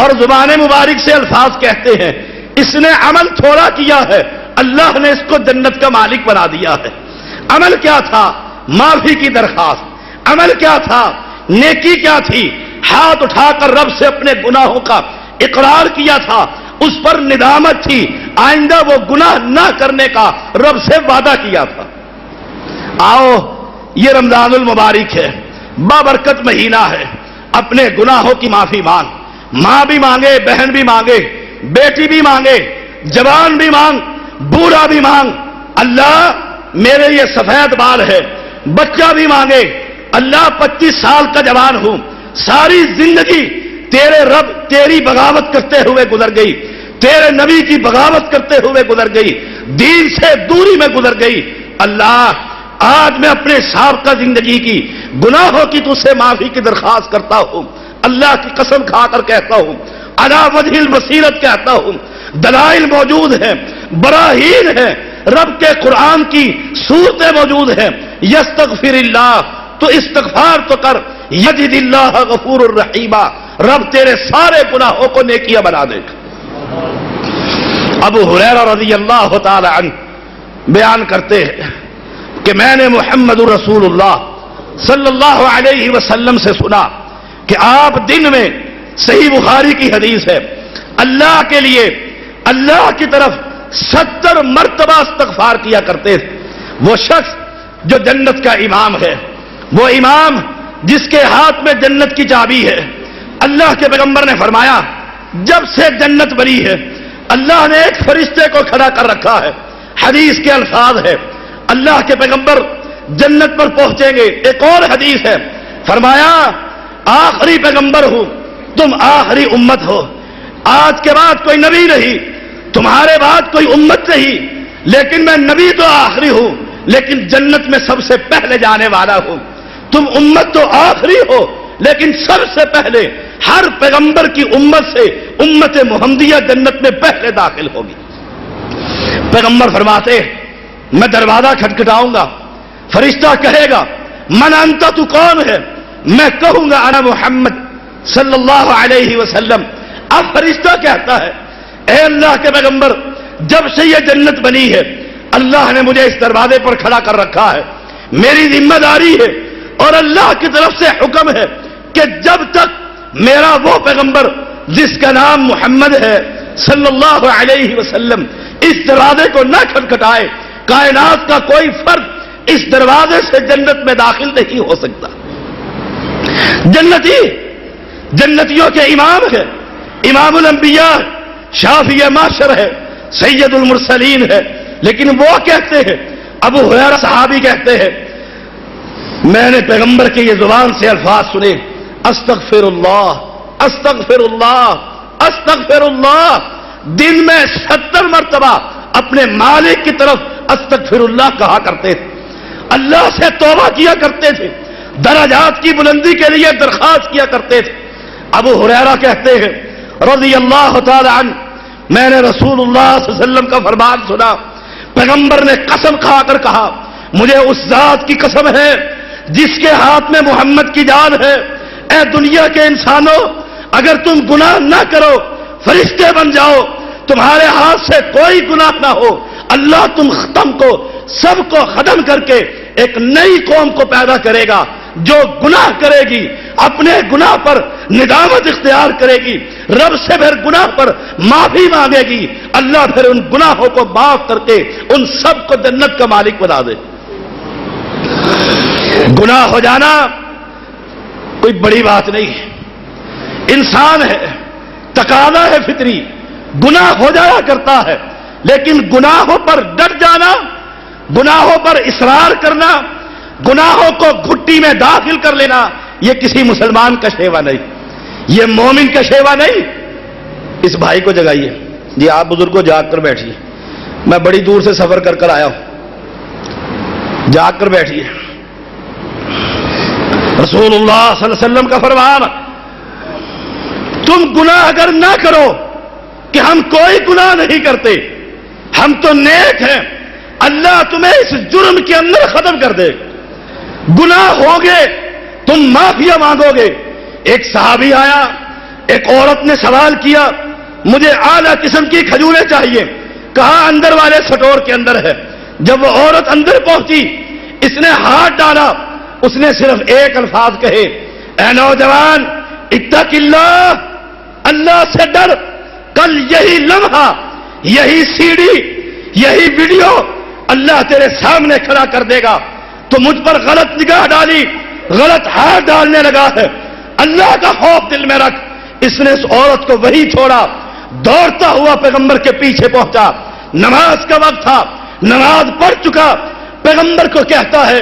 اور زبان مبارک سے الفاظ کہتے ہیں اس نے عمل تھوڑا کیا ہے، اللہ نے اس کو جنت کا مالک بنا دیا ہے۔ عمل کیا تھا؟ معافی کی درخواست۔ عمل کیا تھا؟ نیکی کیا تھی؟ ہاتھ اٹھا کر رب سے اپنے گناہوں کا اقرار کیا تھا، اس پر ندامت تھی، آئندہ وہ گناہ نہ کرنے کا رب سے وعدہ کیا تھا۔ آؤ، یہ رمضان المبارک ہے، بابرکت مہینہ ہے، اپنے گناہوں کی معافی مانگ، ماں بھی مانگے، بہن بھی مانگے، بیٹی بھی مانگے، جوان بھی مانگ، بوڑھا بھی مانگ، اللہ میرے یہ سفید بال ہے، بچہ بھی مانگے، اللہ 25 سال کا جوان ہوں، ساری زندگی تیرے رب تیری بغاوت کرتے ہوئے گزر گئی، تیرے نبی کی بغاوت کرتے ہوئے گزر گئی، دین سے دوری میں گزر گئی، اللہ آج میں اپنے سابقہ زندگی کی گناہوں کی تجھ سے معافی کی درخواست کرتا ہوں، اللہ کی قسم کھا کر کہتا ہوں، علی وجہ البصیرت کہتا ہوں، دلائل موجود ہیں، براہین ہیں، رب کے قرآن کی صورتیں موجود ہیں، یستغفر اللہ تو استغفار تو کر، یجد اللہ غفور الرحیم، رب تیرے سارے گناہوں کو نیکیاں بنا دے گا۔ ابو ہریرہ رضی اللہ تعالی عنہ بیان کرتے ہیں کہ میں نے محمد رسول اللہ صلی اللہ علیہ وسلم سے سنا کہ آپ دن میں، صحیح بخاری کی حدیث ہے، اللہ کے لیے اللہ کی طرف 70 مرتبہ استغفار کیا کرتے تھے۔ وہ شخص جو جنت کا امام ہے، وہ امام جس کے ہاتھ میں جنت کی چابی ہے، اللہ کے پیغمبر نے فرمایا جب سے جنت بنی ہے اللہ نے ایک فرشتے کو کھڑا کر رکھا ہے، حدیث کے الفاظ ہے، اللہ کے پیغمبر جنت پر پہنچیں گے۔ ایک اور حدیث ہے، فرمایا آخری پیغمبر ہوں، تم آخری امت ہو، آج کے بعد کوئی نبی نہیں، تمہارے بعد کوئی امت نہیں، لیکن میں نبی تو آخری ہوں، لیکن جنت میں سب سے پہلے جانے والا ہوں۔ تم امت تو آخری ہو، لیکن سب سے پہلے ہر پیغمبر کی امت سے امت محمدیہ جنت میں پہلے داخل ہوگی۔ پیغمبر فرماتے میں دروازہ کھٹکھٹاؤں گا، فرشتہ کہے گا من انت، تو کون ہے؟ میں کہوں گا انا محمد صلی اللہ علیہ وسلم۔ اب فرشتہ کہتا ہے اے اللہ کے پیغمبر، جب سے یہ جنت بنی ہے اللہ نے مجھے اس دروازے پر کھڑا کر رکھا ہے، میری ذمہ داری ہے اور اللہ کی طرف سے حکم ہے کہ جب تک میرا وہ پیغمبر جس کا نام محمد ہے صلی اللہ علیہ وسلم اس دروازے کو نہ کھٹکھٹائے، کائنات کا کوئی فرد اس دروازے سے جنت میں داخل نہیں ہو سکتا۔ جنتی جنتیوں کے امام ہے، امام الانبیاء، شافی معاشر ہے، سید المرسلین ہے، لیکن وہ کہتے ہیں، ابو ہریرہ صحابی کہتے ہیں میں نے پیغمبر کے یہ زبان سے الفاظ سنے، استغفر اللہ استغفر اللہ استغفر اللہ، دن میں 70 مرتبہ اپنے مالک کی طرف استغفر اللہ کہا کرتے تھے، اللہ سے توبہ کیا کرتے تھے، درجات کی بلندی کے لیے درخواست کیا کرتے تھے۔ ابو ہریرہ کہتے ہیں رضی اللہ تعالی عنہ، میں نے رسول اللہ صلی اللہ علیہ وسلم کا فرمان سنا، پیغمبر نے قسم کھا کر کہا مجھے اس ذات کی قسم ہے جس کے ہاتھ میں محمد کی جان ہے، اے دنیا کے انسانوں اگر تم گناہ نہ کرو، فرشتے بن جاؤ، تمہارے ہاتھ سے کوئی گناہ نہ ہو، اللہ تم سب کو ختم کر کے ایک نئی قوم کو پیدا کرے گا جو گناہ کرے گی، اپنے گناہ پر ندامت اختیار کرے گی، رب سے پھر گناہ پر معافی مانگے گی، اللہ پھر ان گناہوں کو معاف کر کے ان سب کو جنت کا مالک بنا دے۔ گناہ ہو جانا کوئی بڑی بات نہیں ہے، انسان ہے، تقاضا ہے فطری، گناہ ہو جایا کرتا ہے، لیکن گناہوں پر ڈٹ جانا، گناہوں پر اصرار کرنا، گناہوں کو گھٹی میں داخل کر لینا، یہ کسی مسلمان کا شیوا نہیں، یہ مومن کا شیوا نہیں۔ اس بھائی کو جگائیے، جی آپ بزرگوں جاگ کر بیٹھیے، میں بڑی دور سے سفر کر کر آیا ہوں، جاگ کر بیٹھیے۔ رسول اللہ صلی اللہ علیہ وسلم کا فرمان، تم گناہ اگر نہ کرو کہ ہم کوئی گناہ نہیں کرتے، ہم تو نیک ہیں، اللہ تمہیں اس جرم کے اندر ختم کر دے، گناہ ہوگے تم معافیا مانگو گے۔ ایک صحابی آیا، ایک عورت نے سوال کیا مجھے اعلیٰ قسم کی کھجوریں چاہیے، کہا اندر والے سٹور کے اندر ہے۔ جب وہ عورت اندر پہنچی، اس نے ہاتھ ڈالا، اس نے صرف ایک الفاظ کہے، اے نوجوان اتق اللہ، اللہ سے ڈر، کل یہی لمحہ، یہی سی ڈی، یہی ویڈیو اللہ تیرے سامنے کھڑا کر دے گا. تو مجھ پر غلط نگاہ ڈالی، غلط ہاتھ ڈالنے لگا ہے، اللہ کا خوف دل میں رکھ. اس نے اس عورت کو وہی چھوڑا، دوڑتا ہوا پیغمبر کے پیچھے پہنچا. نماز کا وقت تھا، نماز پڑھ چکا، پیغمبر کو کہتا ہے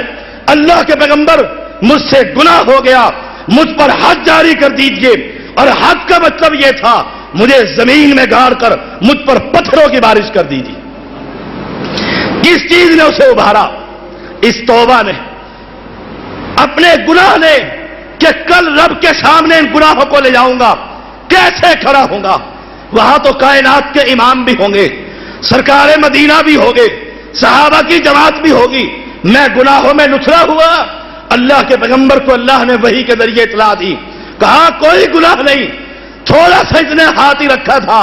اللہ کے پیغمبر مجھ سے گناہ ہو گیا، مجھ پر حد جاری کر دیجئے. اور حد کا مطلب یہ تھا مجھے زمین میں گاڑ کر مجھ پر پتھروں کی بارش کر دیجیے. کس چیز نے اسے ابھارا؟ اس توبہ نے، اپنے گناہ نے، کہ کل رب کے سامنے ان گناہوں کو لے جاؤں گا، کیسے کھڑا ہوں گا. وہاں تو کائنات کے امام بھی ہوں گے، سرکار مدینہ بھی ہوگے، صحابہ کی جماعت بھی ہوگی، میں گناہوں میں لتھڑا ہوا. اللہ کے پیغمبر کو اللہ نے وحی کے ذریعے اطلاع دی، کہا کوئی گناہ نہیں، تھوڑا سا اس نے ہاتھ ہی رکھا تھا،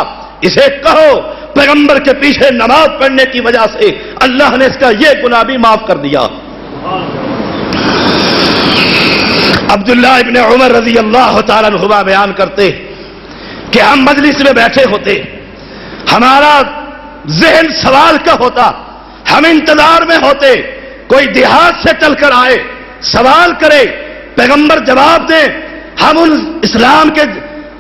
اسے کہو پیغمبر کے پیچھے نماز پڑھنے کی وجہ سے اللہ نے اس کا یہ گناہ بھی معاف کر دیا. عبداللہ ابن عمر رضی اللہ تعالیٰ عنہما بیان کرتے کہ ہم مجلس میں بیٹھے ہوتے، ہمارا ذہن سوال کا ہوتا، ہم انتظار میں ہوتے کوئی دیہات سے چل کر آئے، سوال کرے، پیغمبر جواب دیں، ہم ان اسلام کے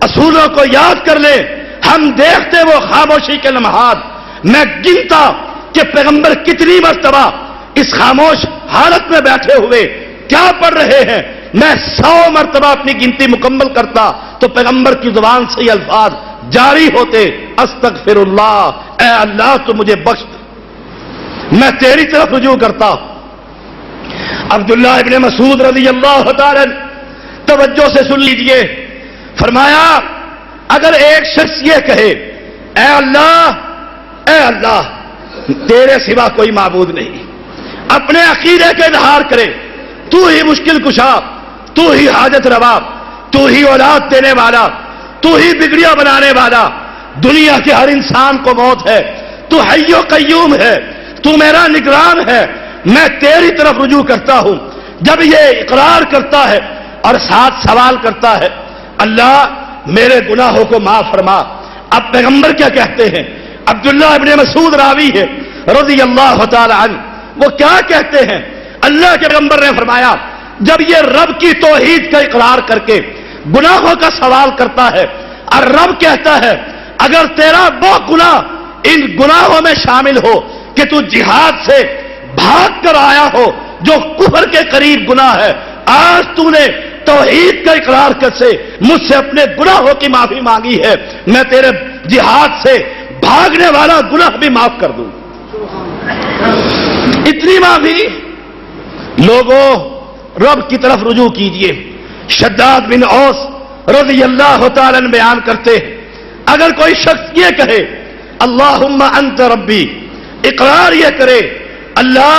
اصولوں کو یاد کر لیں. ہم دیکھتے وہ خاموشی کے لمحات، میں گنتا کہ پیغمبر کتنی مرتبہ اس خاموش حالت میں بیٹھے ہوئے کیا پڑھ رہے ہیں. میں 100 مرتبہ اپنی گنتی مکمل کرتا تو پیغمبر کی زبان سے یہ الفاظ جاری ہوتے، استغفر اللہ، اے اللہ تو مجھے بخش، میں تیری طرف رجوع کرتا. عبداللہ ابن مسعود رضی اللہ تعالی توجہ سے سن لیجئے، فرمایا اگر ایک شخص یہ کہے اے اللہ تیرے سوا کوئی معبود نہیں، اپنے عقیدے کے اظہار کرے، تو ہی مشکل کشا، تو ہی حاجت روا، تو ہی اولاد دینے والا، تو ہی بگڑیاں بنانے والا، دنیا کے ہر انسان کو موت ہے، تو حی و قیوم ہے، تو میرا نگران ہے، میں تیری طرف رجوع کرتا ہوں. جب یہ اقرار کرتا ہے اور ساتھ سوال کرتا ہے اللہ میرے گناہوں کو معاف فرما. اب پیغمبر کیا کہتے ہیں؟ عبداللہ ابن مسعود راوی ہے رضی اللہ تعالی عنہ، وہ کیا کہتے ہیں؟ اللہ کے پیغمبر نے فرمایا جب یہ رب کی توحید کا اقرار کر کے گناہوں کا سوال کرتا ہے اور رب کہتا ہے اگر تیرا وہ گناہ ان گناہوں میں شامل ہو کہ تو جہاد سے بھاگ کر آیا ہو جو کفر کے قریب گناہ ہے، آج تو نے توحید کا اقرار کر سے مجھ سے اپنے گناہوں کی معافی مانگی ہے، میں تیرے جہاد سے بھاگنے والا گناہ بھی معاف کر دوں. اتنی معافی. لوگوں رب کی طرف رجوع کیجئے. شداد بن اوس رضی اللہ تعالی عنہ بیان کرتے ہیں اگر کوئی شخص یہ کہے اللہم انت ربی، اقرار یہ کرے اللہ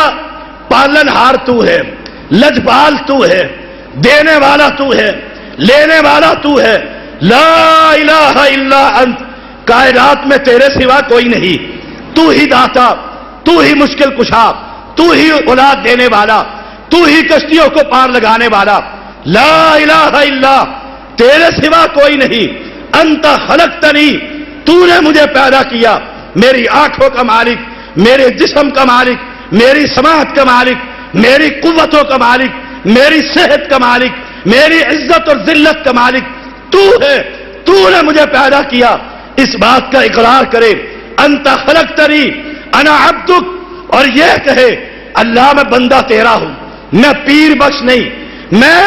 پالن ہار تو ہے، لجپال تو ہے، دینے والا تو ہے، لینے والا تو ہے، لا الہ الا انت، کائنات میں تیرے سوا کوئی نہیں، تو ہی داتا، تو ہی مشکل کشا، تو ہی اولاد دینے والا، تو ہی کشتیوں کو پار لگانے والا، لا الہ الا، تیرے سوا کوئی نہیں، انت خلقتنی، تو نے مجھے پیدا کیا، میری آنکھوں کا مالک، میرے جسم کا مالک، میری سماعت کا مالک، میری قوتوں کا مالک، میری صحت کا مالک، میری عزت اور ذلت کا مالک تو ہے، تو نے مجھے پیدا کیا. اس بات کا اقرار کرے انت خلقتنی انا عبدک، اور یہ کہے اللہ میں بندہ تیرا ہوں، میں پیر بخش نہیں، میں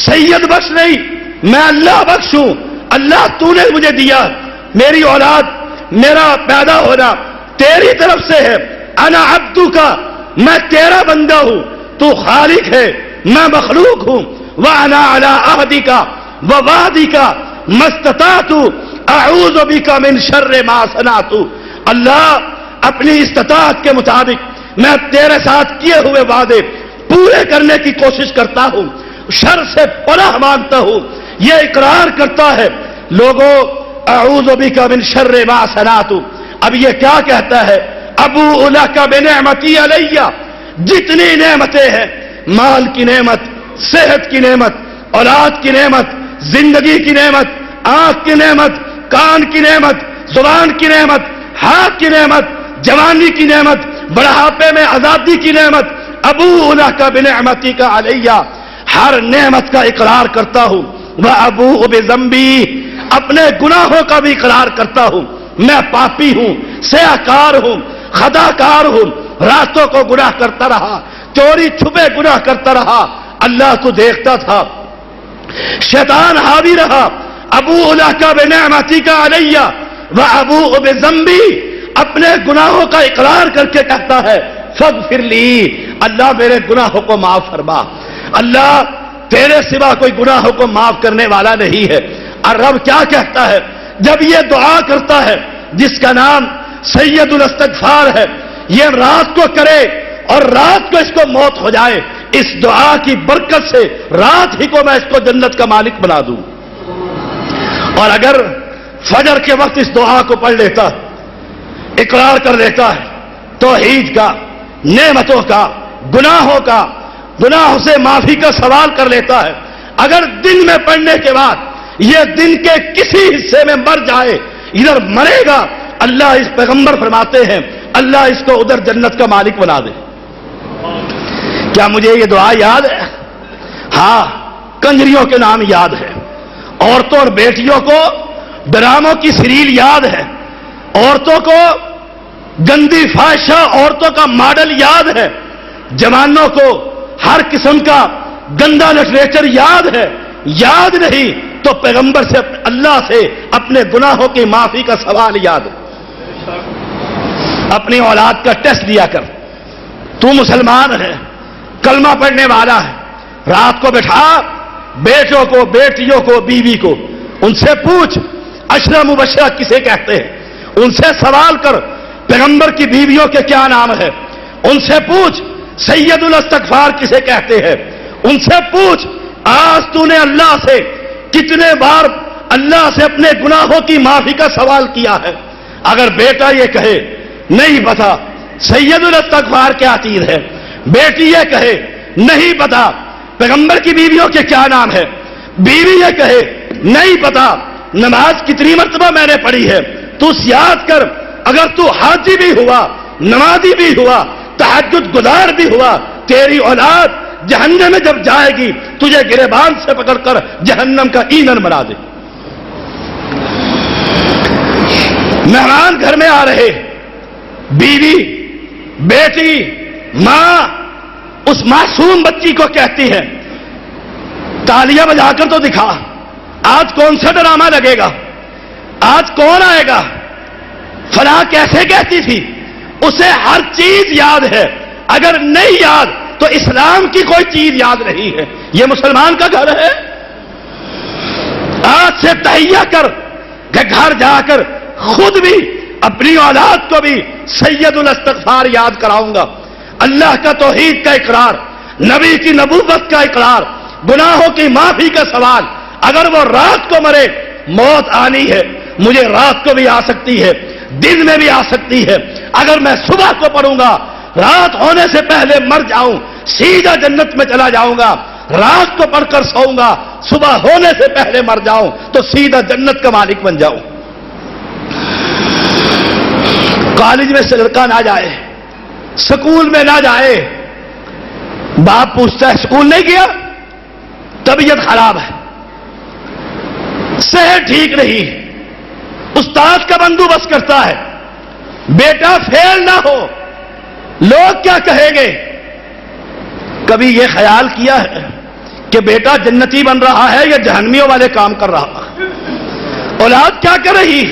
سید بخش نہیں، میں اللہ بخش ہوں، اللہ تو نے مجھے دیا، میری اولاد میرا پیدا ہونا تیری طرف سے ہے، انا عبدک، میں تیرا بندہ ہوں، تو خالق ہے، میں مخلوق ہوں، وانا علی عہدک ووعدک ما استطعت اعوذ بک من شر ما صنعت. اللہ اپنی استطاعت کے مطابق میں تیرے ساتھ کیے ہوئے وعدے پورے کرنے کی کوشش کرتا ہوں، شر سے پناہ مانگتا ہوں. یہ اقرار کرتا ہے لوگوں اعوذ بک من شر ما صنعت. اب یہ کیا کہتا ہے؟ ابو لک بنعمتی علیہ، جتنی نعمتیں ہیں، مال کی نعمت، صحت کی نعمت، اولاد کی نعمت، زندگی کی نعمت، آنکھ کی نعمت، کان کی نعمت، زبان کی نعمت، ہاتھ کی نعمت، جوانی کی نعمت، بڑھاپے میں آزادی کی نعمت، ابو لک بنعمتی کا علیہ، ہر نعمت کا اقرار کرتا ہوں، وابو بذنبی، اپنے گناہوں کا بھی اقرار کرتا ہوں، میں پاپی ہوں، سیاہکار ہوں، خطا کار ہوں، راتوں کو گناہ کرتا رہا، چوری چھپے گناہ کرتا رہا، اللہ کو دیکھتا تھا، شیطان حاوی رہا، ابو لک بنعمتی کا علیہ وابو بذنبی، اپنے گناہوں کا اقرار کر کے کہتا ہے فاغفر لی، اللہ میرے گناہوں کو معاف فرما، اللہ تیرے سوا کوئی گناہوں کو معاف کرنے والا نہیں ہے۔ اور رب کیا کہتا ہے جب یہ دعا کرتا ہے جس کا نام سید الاستغفار ہے، یہ رات کو کرے اور رات کو اس کو موت ہو جائے، اس دعا کی برکت سے رات ہی کو میں اس کو جنت کا مالک بنا دوں۔ اور اگر فجر کے وقت اس دعا کو پڑھ لیتا، اقرار کر لیتا ہے توحید کا، نعمتوں کا، گناہوں کا، گناہوں سے معافی کا سوال کر لیتا ہے، اگر دن میں پڑھنے کے بعد یہ دن کے کسی حصے میں مر جائے، ادھر مرے گا، اللہ اس پیغمبر فرماتے ہیں اللہ اس کو ادھر جنت کا مالک بنا دے۔ کیا مجھے یہ دعا یاد ہے؟ ہاں، کنجریوں کے نام یاد ہے، عورتوں اور بیٹیوں کو ڈراموں کی سیریل یاد ہے، عورتوں کو گندی فحشہ عورتوں کا ماڈل یاد ہے، جوانوں کو ہر قسم کا گندا لٹریچر یاد ہے، یاد نہیں تو پیغمبر سے اللہ سے اپنے گناہوں کی معافی کا سوال یاد ہے۔ اپنی اولاد کا ٹیسٹ لیا کر، تو مسلمان ہے، کلمہ پڑھنے والا ہے، رات کو بٹھا بیٹوں کو، بیٹیوں کو، بیوی کو، ان سے پوچھ عشرہ مبشرہ کسے کہتے ہیں، ان سے سوال کر پیغمبر کی بیویوں کے کیا نام ہے، ان سے پوچھ سید الاستغفار کسے کہتے ہیں، ان سے پوچھ آج تو نے اللہ سے کتنے بار اللہ سے اپنے گناہوں کی معافی کا سوال کیا ہے۔ اگر بیٹا یہ کہے نہیں پتا سید الاستغفار کیا چیز ہے، بیٹی یہ کہے نہیں پتا پیغمبر کی بیویوں کے کیا نام ہے، بیوی یہ کہے نہیں پتا نماز کتنی مرتبہ میں نے پڑھی ہے، تو یاد کر اگر تو حاجی بھی ہوا، نمازی بھی ہوا، تہجد گزار بھی ہوا، تیری اولاد جہنم میں جب جائے گی تجھے گریبان سے پکڑ کر جہنم کا ایندھن بنا دے۔ مہمان گھر میں آ رہے، بیوی، بیٹی، ماں اس معصوم بچی کو کہتی ہے تالیاں بجا کر تو دکھا، آج کون سا ڈرامہ لگے گا، آج کون آئے گا، فلاں کیسے کہتی تھی، اسے ہر چیز یاد ہے، اگر نہیں یاد تو اسلام کی کوئی چیز یاد نہیں ہے۔ یہ مسلمان کا گھر ہے؟ آج سے تہیہ کر کہ گھر جا کر خود بھی اپنی اولاد کو بھی سید الاستغفار یاد کراؤں گا، اللہ کا توحید کا اقرار، نبی کی نبوت کا اقرار، گناہوں کی معافی کا سوال۔ اگر وہ رات کو مرے، موت آنی ہے، مجھے رات کو بھی آ سکتی ہے، دن میں بھی آ سکتی ہے، اگر میں صبح کو پڑھوں گا، رات ہونے سے پہلے مر جاؤں، سیدھا جنت میں چلا جاؤں گا، رات کو پڑھ کر سوؤں گا، صبح ہونے سے پہلے مر جاؤں تو سیدھا جنت کا مالک بن جاؤں۔ کالج میں سے لڑکا نہ جائے، سکول میں نہ جائے، باپ پوچھتا ہے سکول نہیں گیا، طبیعت خراب ہے، صحت ٹھیک نہیں، استاد کا بندوبست کرتا ہے بیٹا فیل نہ ہو، لوگ کیا کہیں گے؟ کبھی یہ خیال کیا ہے کہ بیٹا جنتی بن رہا ہے یا جہنمیوں والے کام کر رہا ہے؟ اولاد کیا کر رہی؟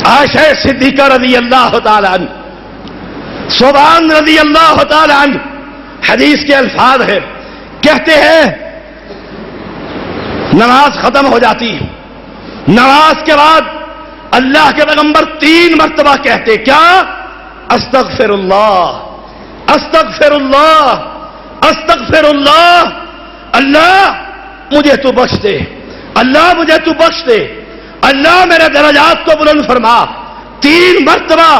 عائشہ صدیقہ رضی اللہ تعالی عنہ، صوبان رضی اللہ تعالی عنہ، حدیث کے الفاظ ہے، کہتے ہیں نماز ختم ہو جاتی، نماز کے بعد اللہ کے پیغمبر 3 مرتبہ کہتے کیا؟ استغفر اللہ، استغفر اللہ، استغفر اللہ، اللہ مجھے تو بخش دے، اللہ مجھے تو بخش دے، اللہ میرے درجات کو بلند فرما۔ 3 مرتبہ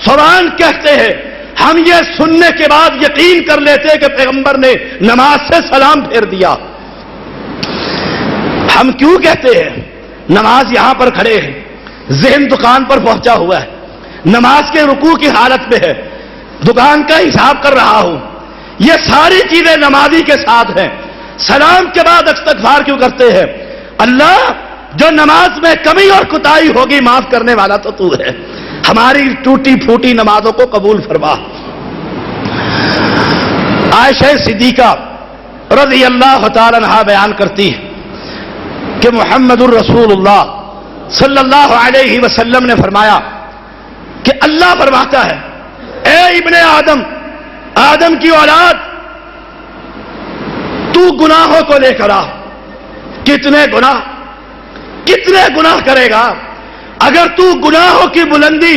سبحان کہتے ہیں، ہم یہ سننے کے بعد یقین کر لیتے کہ پیغمبر نے نماز سے سلام پھیر دیا۔ ہم کیوں کہتے ہیں نماز یہاں پر کھڑے ہیں، ذہن دکان پر پہنچا ہوا ہے، نماز کے رکوع کی حالت میں ہے، دکان کا حساب کر رہا ہوں، یہ ساری چیزیں نمازی کے ساتھ ہیں، سلام کے بعد استغفار کیوں کرتے ہیں؟ اللہ جو نماز میں کمی اور کوتاہی ہوگی معاف کرنے والا تو ہے، ہماری ٹوٹی پھوٹی نمازوں کو قبول فرما۔ عائشہ صدیقہ رضی اللہ تعالی عنہا بیان کرتی ہے کہ محمد الرسول اللہ صلی اللہ علیہ وسلم نے فرمایا کہ اللہ فرماتا ہے، اے ابن آدم، آدم کی اولاد، تو گناہوں کو لے کر آ۔ کتنے گناہ کرے گا؟ اگر تو گناہوں کی بلندی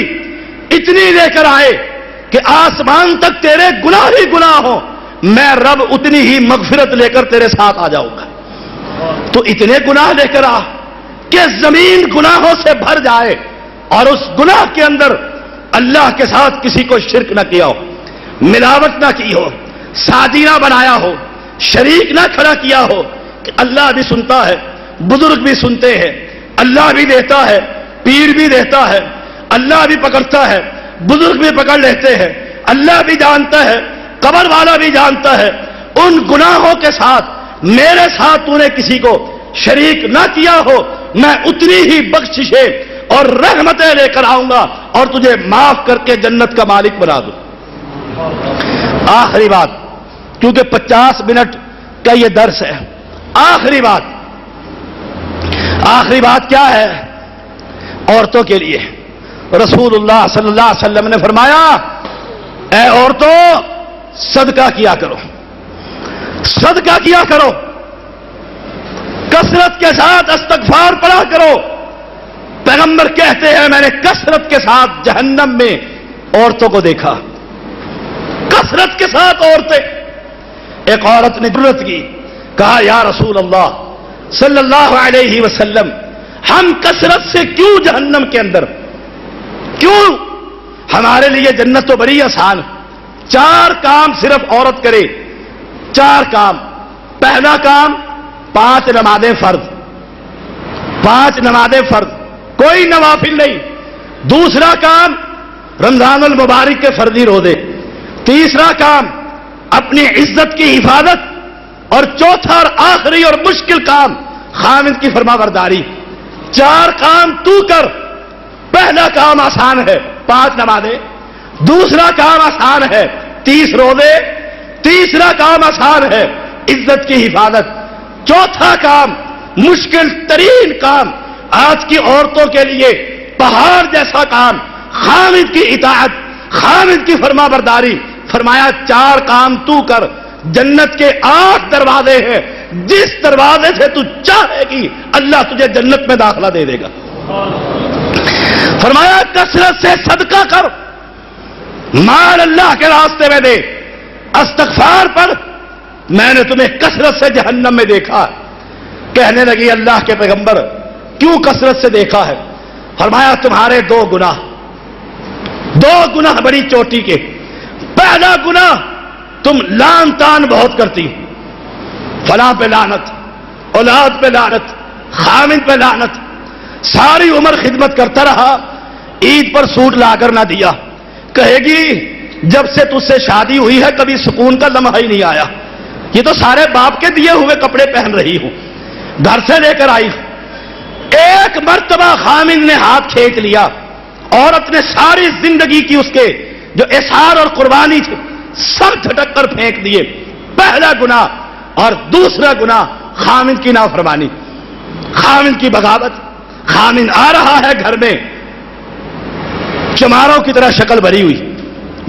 اتنی لے کر آئے کہ آسمان تک تیرے گناہ ہی گناہ ہو، میں رب اتنی ہی مغفرت لے کر تیرے ساتھ آ جاؤں گا۔ تو اتنے گناہ لے کر آ کہ زمین گناہوں سے بھر جائے اور اس گناہ کے اندر اللہ کے ساتھ کسی کو شرک نہ کیا ہو، ملاوٹ نہ کی ہو، سادی نہ بنایا ہو، شریک نہ کھڑا کیا ہو کہ اللہ بھی سنتا ہے، بزرگ بھی سنتے ہیں، اللہ بھی دیتا ہے، پیر بھی دیتا ہے، اللہ بھی پکڑتا ہے، بزرگ بھی پکڑ لیتے ہیں، اللہ بھی جانتا ہے، قبر والا بھی جانتا ہے۔ ان گناہوں کے ساتھ میرے ساتھ تو نے کسی کو شریک نہ کیا ہو، میں اتنی ہی بخششیں اور رحمتیں لے کر آؤں گا اور تجھے معاف کر کے جنت کا مالک بنا دوں۔ آخری بات، کیونکہ 50 منٹ کا یہ درس ہے، آخری بات کیا ہے؟ عورتوں کے لیے رسول اللہ صلی اللہ علیہ وسلم نے فرمایا، اے عورتوں صدقہ کیا کرو، صدقہ کیا کرو، کثرت کے ساتھ استغفار پڑھا کرو۔ پیغمبر کہتے ہیں میں نے کثرت کے ساتھ جہنم میں عورتوں کو دیکھا، کثرت کے ساتھ عورتیں۔ ایک عورت نے ضرورت کی، کہا یا رسول اللہ صلی اللہ علیہ وسلم، ہم کثرت سے کیوں جہنم کے اندر؟ کیوں؟ ہمارے لیے جنت تو بڑی آسان، 4 کام صرف عورت کرے، 4 کام۔ پہلا کام 5 نمازیں فرض، 5 نمازیں فرض، کوئی نوافل نہیں۔ دوسرا کام رمضان المبارک کے فرضی روزے۔ تیسرا کام اپنی عزت کی حفاظت، اور چوتھا اور آخری اور مشکل کام خامد کی فرما برداری۔ 4 کام تو کر۔ پہلا کام آسان ہے 5 نمازیں، دوسرا کام آسان ہے 30 روزے، تیسرا کام آسان ہے عزت کی حفاظت، چوتھا کام مشکل ترین کام آج کی عورتوں کے لیے پہاڑ جیسا کام، خامد کی اطاعت، خامد کی فرما برداری۔ فرمایا 4 کام تو کر، جنت کے 8 دروازے ہیں، جس دروازے سے تو چاہے گی اللہ تجھے جنت میں داخلہ دے دے گا۔ فرمایا کثرت سے صدقہ کر، مال اللہ کے راستے میں دے، استغفار پڑھ، میں نے تمہیں کثرت سے جہنم میں دیکھا۔ کہنے لگی اللہ کے پیغمبر کیوں کثرت سے دیکھا ہے؟ فرمایا تمہارے 2 گناہ بڑی چوٹی کے۔ پہلا گناہ تم لان تان بہت کرتی، فلاں پہ لعنت، اولاد پہ لعنت، خامد پہ لعنت، ساری عمر خدمت کرتا رہا، عید پر سوٹ لا کر نہ دیا، کہے گی جب سے تجھ سے شادی ہوئی ہے کبھی سکون کا لمحہ ہی نہیں آیا، یہ تو سارے باپ کے دیے ہوئے کپڑے پہن رہی ہوں، گھر سے لے کر آئی۔ ایک مرتبہ خامد نے ہاتھ کھینچ لیا، عورت نے ساری زندگی کی اس کے جو احسان اور قربانی تھی سب جھٹک کر پھینک دیے۔ پہلا گناہ۔ اور دوسرا گناہ خامد کی نافرمانی، خامد کی بغاوت۔ خامد آ رہا ہے گھر میں، چماروں کی طرح شکل بھری ہوئی،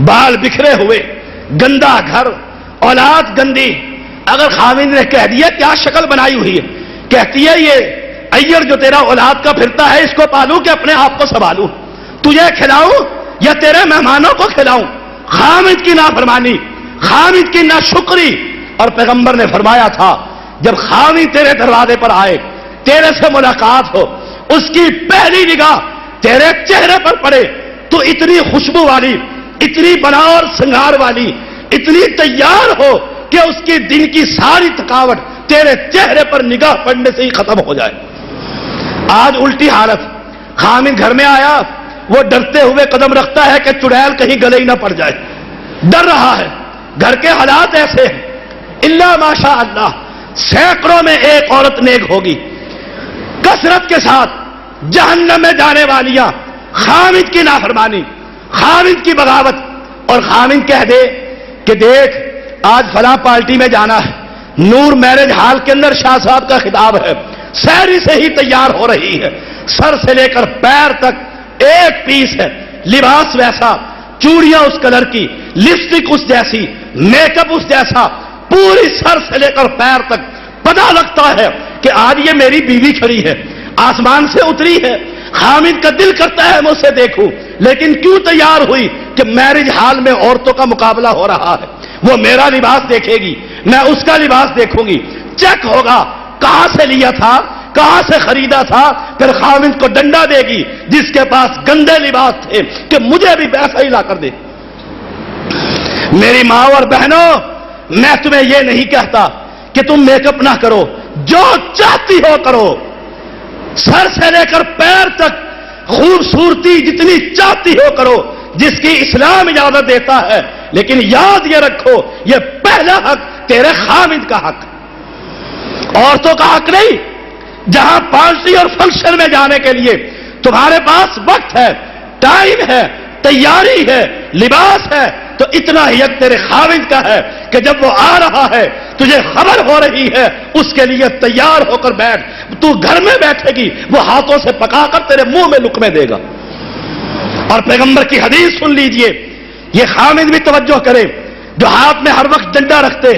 بال بکھرے ہوئے، گندا گھر، اولاد گندی۔ اگر خامد نے کہہ دیا کیا شکل بنائی ہوئی ہے، کہتی ہے یہ ایئر جو تیرا اولاد کا پھرتا ہے اس کو پالوں کہ اپنے آپ کو سنبھالوں، تجھے کھلاؤں یا تیرے مہمانوں کو کھلاؤں۔ خامد کی نافرمانی، خامد کی ناشکری۔ اور پیغمبر نے فرمایا تھا جب خامد تیرے دروازے پر آئے، تیرے سے ملاقات ہو، اس کی پہلی نگاہ تیرے چہرے پر پڑے تو اتنی خوشبو والی، اتنی بنا اور سنگار والی، اتنی تیار ہو کہ اس کی دن کی ساری تھکاوٹ تیرے چہرے پر نگاہ پڑنے سے ہی ختم ہو جائے۔ آج الٹی حالت، خامد گھر میں آیا، وہ ڈرتے ہوئے قدم رکھتا ہے کہ چڑیل کہیں گلے ہی نہ پڑ جائے، ڈر رہا ہے۔ گھر کے حالات ایسے ہیں، الا ماشاء اللہ سینکڑوں میں ایک عورت نیک ہوگی، کثرت کے ساتھ جہنم میں جانے والیاں خامد کی نافرمانی، خامد کی بغاوت، اور خامد کہہ دے کہ دیکھ آج فلاں پارٹی میں جانا ہے، نور میرج ہال کے اندر شاہ صاحب کا خطاب ہے، سحری سے ہی تیار ہو رہی ہے، سر سے لے کر پیر تک ایک پیس ہے، لباس ویسا، چوڑیاں اس کلر کی، لپسٹک اس جیسی، میک اپ اس جیسا، پوری سر سے لے کر پیر تک پتہ لگتا ہے کہ آج یہ میری بیوی کھڑی ہے، آسمان سے اتری ہے۔ خامد کا دل کرتا ہے میں اسے دیکھوں، لیکن کیوں تیار ہوئی کہ میرج ہال میں عورتوں کا مقابلہ ہو رہا ہے، وہ میرا لباس دیکھے گی، میں اس کا لباس دیکھوں گی، چیک ہوگا کہاں سے لیا تھا، کہاں سے خریدا تھا، پھر خامد کو ڈنڈا دے گی جس کے پاس گندے لباس تھے کہ مجھے بھی ویسا ہی لا کر دے۔ میری ماں اور بہنوں، میں تمہیں یہ نہیں کہتا کہ تم میک اپ نہ کرو، جو چاہتی ہو کرو، سر سے لے کر پیر تک خوبصورتی جتنی چاہتی ہو کرو، جس کی اسلام اجازت دیتا ہے، لیکن یاد یہ رکھو یہ پہلا حق تیرے خامد کا حق، عورتوں کا حق نہیں۔ جہاں پارٹی اور فنکشن میں جانے کے لیے تمہارے پاس وقت ہے، ٹائم ہے، تیاری ہے، لباس ہے، تو اتنا ہی حق تیرے خامد کا ہے کہ جب وہ آ رہا ہے تجھے خبر ہو رہی ہے، اس کے لیے تیار ہو کر بیٹھ۔ تو گھر میں بیٹھے گی، وہ ہاتھوں سے پکا کر تیرے منہ میں لقمے دے گا۔ اور پیغمبر کی حدیث سن لیجئے، یہ خامد بھی توجہ کرے جو ہاتھ میں ہر وقت ڈنڈا رکھتے،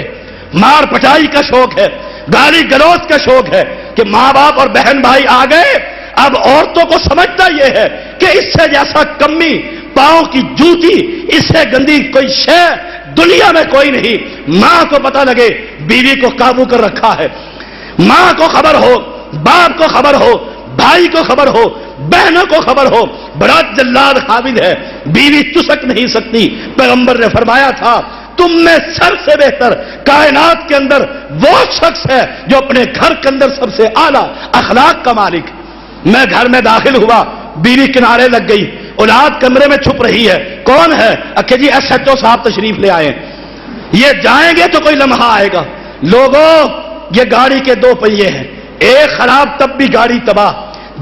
مار پٹائی کا شوق ہے، گالی گلوچ کا شوق ہے کہ ماں باپ اور بہن بھائی آ گئے، اب عورتوں کو سمجھتا یہ ہے کہ اس سے جیسا کمی، پاؤں کی جوتی، اس سے گندی کوئی شے دنیا میں کوئی نہیں۔ ماں کو پتہ لگے بیوی کو قابو کر رکھا ہے، ماں کو خبر ہو، باپ کو خبر ہو، بھائی کو خبر ہو، بہنوں کو خبر ہو، بڑا جلاد خامد ہے، بیوی چسک نہیں سکتی۔ پیغمبر نے فرمایا تھا تم میں سب سے بہتر کائنات کے اندر وہ شخص ہے جو اپنے گھر کے اندر سب سے اعلیٰ اخلاق کا مالک۔ میں گھر میں داخل ہوا، بیوی کنارے لگ گئی، اولاد کمرے میں چھپ رہی ہے، کون ہے؟ کہ جی ایس ایچ او صاحب تشریف لے آئے، یہ جائیں گے تو کوئی لمحہ آئے گا۔ لوگوں، یہ گاڑی کے دو پہیے ہیں، ایک خراب تب بھی گاڑی تباہ،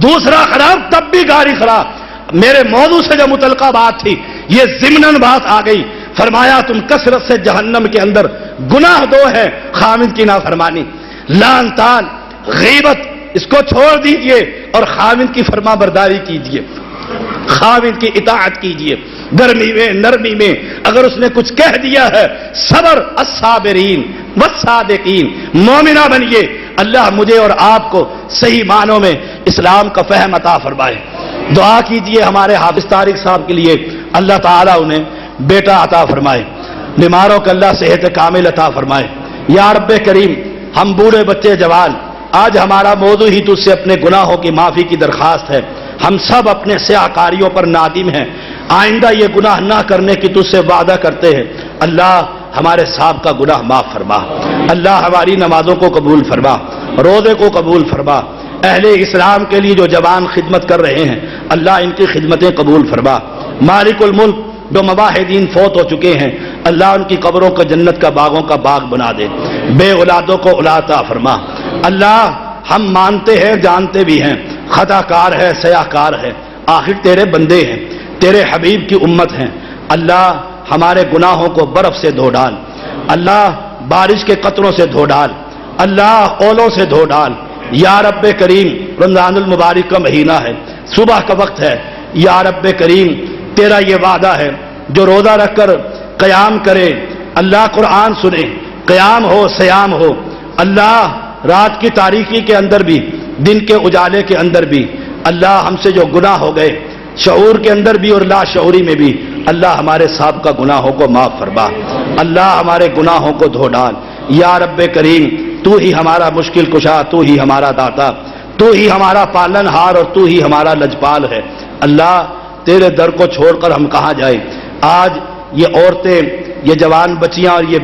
دوسرا خراب تب بھی گاڑی خراب۔ میرے موضوع سے جو متعلقہ بات تھی یہ ضمناً بات آ گئی۔ فرمایا تم کثرت سے جہنم کے اندر گناہ دو ہیں، خامد کی نافرمانی، لعن طعن، غیبت، اس کو چھوڑ دیجئے اور خامد کی فرما برداری کیجئے، خامد کی اطاعت کیجئے، گرمی میں نرمی میں اگر اس نے کچھ کہہ دیا ہے، صبر، الصابرین والصادقین، مومنہ بنیے۔ اللہ مجھے اور آپ کو صحیح معنوں میں اسلام کا فہم عطا فرمائے۔ دعا کیجئے ہمارے حافظ طارق صاحب کے لیے، اللہ تعالیٰ انہیں بیٹا عطا فرمائے، بیماروں کو اللہ صحت کامل عطا فرمائے۔ یا رب کریم، ہم بوڑھے بچے جوان، آج ہمارا موضوع ہی تجھ سے اپنے گناہوں کی معافی کی درخواست ہے۔ ہم سب اپنے سیاہ کاریوں پر نادم ہیں، آئندہ یہ گناہ نہ کرنے کی تجھ سے وعدہ کرتے ہیں۔ اللہ ہمارے صاحب کا گناہ معاف فرما، اللہ ہماری نمازوں کو قبول فرما، روزے کو قبول فرما۔ اہل اسلام کے لیے جو جوان خدمت کر رہے ہیں اللہ ان کی خدمتیں قبول فرما۔ مالک الملک جو مباحدین فوت ہو چکے ہیں اللہ ان کی قبروں کو جنت کا باغوں کا باغ بنا دے، بے اولادوں کو اولاد عطا فرما۔ اللہ ہم مانتے ہیں، جانتے بھی ہیں خطا کار ہے، سیاہ کار ہے، آخر تیرے بندے ہیں، تیرے حبیب کی امت ہیں۔ اللہ ہمارے گناہوں کو برف سے دھو ڈال، اللہ بارش کے قطروں سے دھو ڈال، اللہ اولوں سے دھو ڈال۔ یا رب کریم، رمضان المبارک کا مہینہ ہے، صبح کا وقت ہے، یا رب کریم تیرا یہ وعدہ ہے جو روزہ رکھ کر قیام کرے، اللہ قرآن سنے، قیام ہو، سیام ہو، اللہ رات کی تاریکی کے اندر بھی، دن کے اجالے کے اندر بھی، اللہ ہم سے جو گناہ ہو گئے شعور کے اندر بھی اور لا شعوری میں بھی، اللہ ہمارے صاحب کا گناہوں کو معاف فرما، اللہ ہمارے گناہوں کو دھو ڈال۔ یا رب کریم تو ہی ہمارا مشکل کشا، تو ہی ہمارا داتا، تو ہی ہمارا پالن ہار اور تو ہی ہمارا لجپال ہے۔ اللہ تیرے در کو چھوڑ کر ہم کہاں جائیں؟ آج یہ عورتیں، یہ جوان بچیاں اور یہ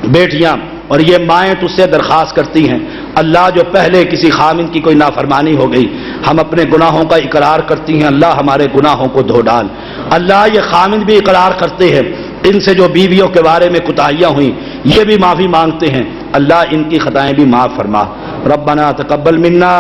بیٹیاں اور یہ مائیں تجھ سے درخواست کرتی ہیں اللہ جو پہلے کسی خامند کی کوئی نافرمانی ہو گئی ہم اپنے گناہوں کا اقرار کرتی ہیں اللہ ہمارے گناہوں کو دھو ڈال اللہ یہ خامند بھی اقرار کرتے ہیں ان سے جو بیویوں کے بارے میں کوتاہیاں ہوئیں یہ بھی معافی مانگتے ہیں اللہ ان کی خطائیں بھی معاف فرما ربنا تقبل منا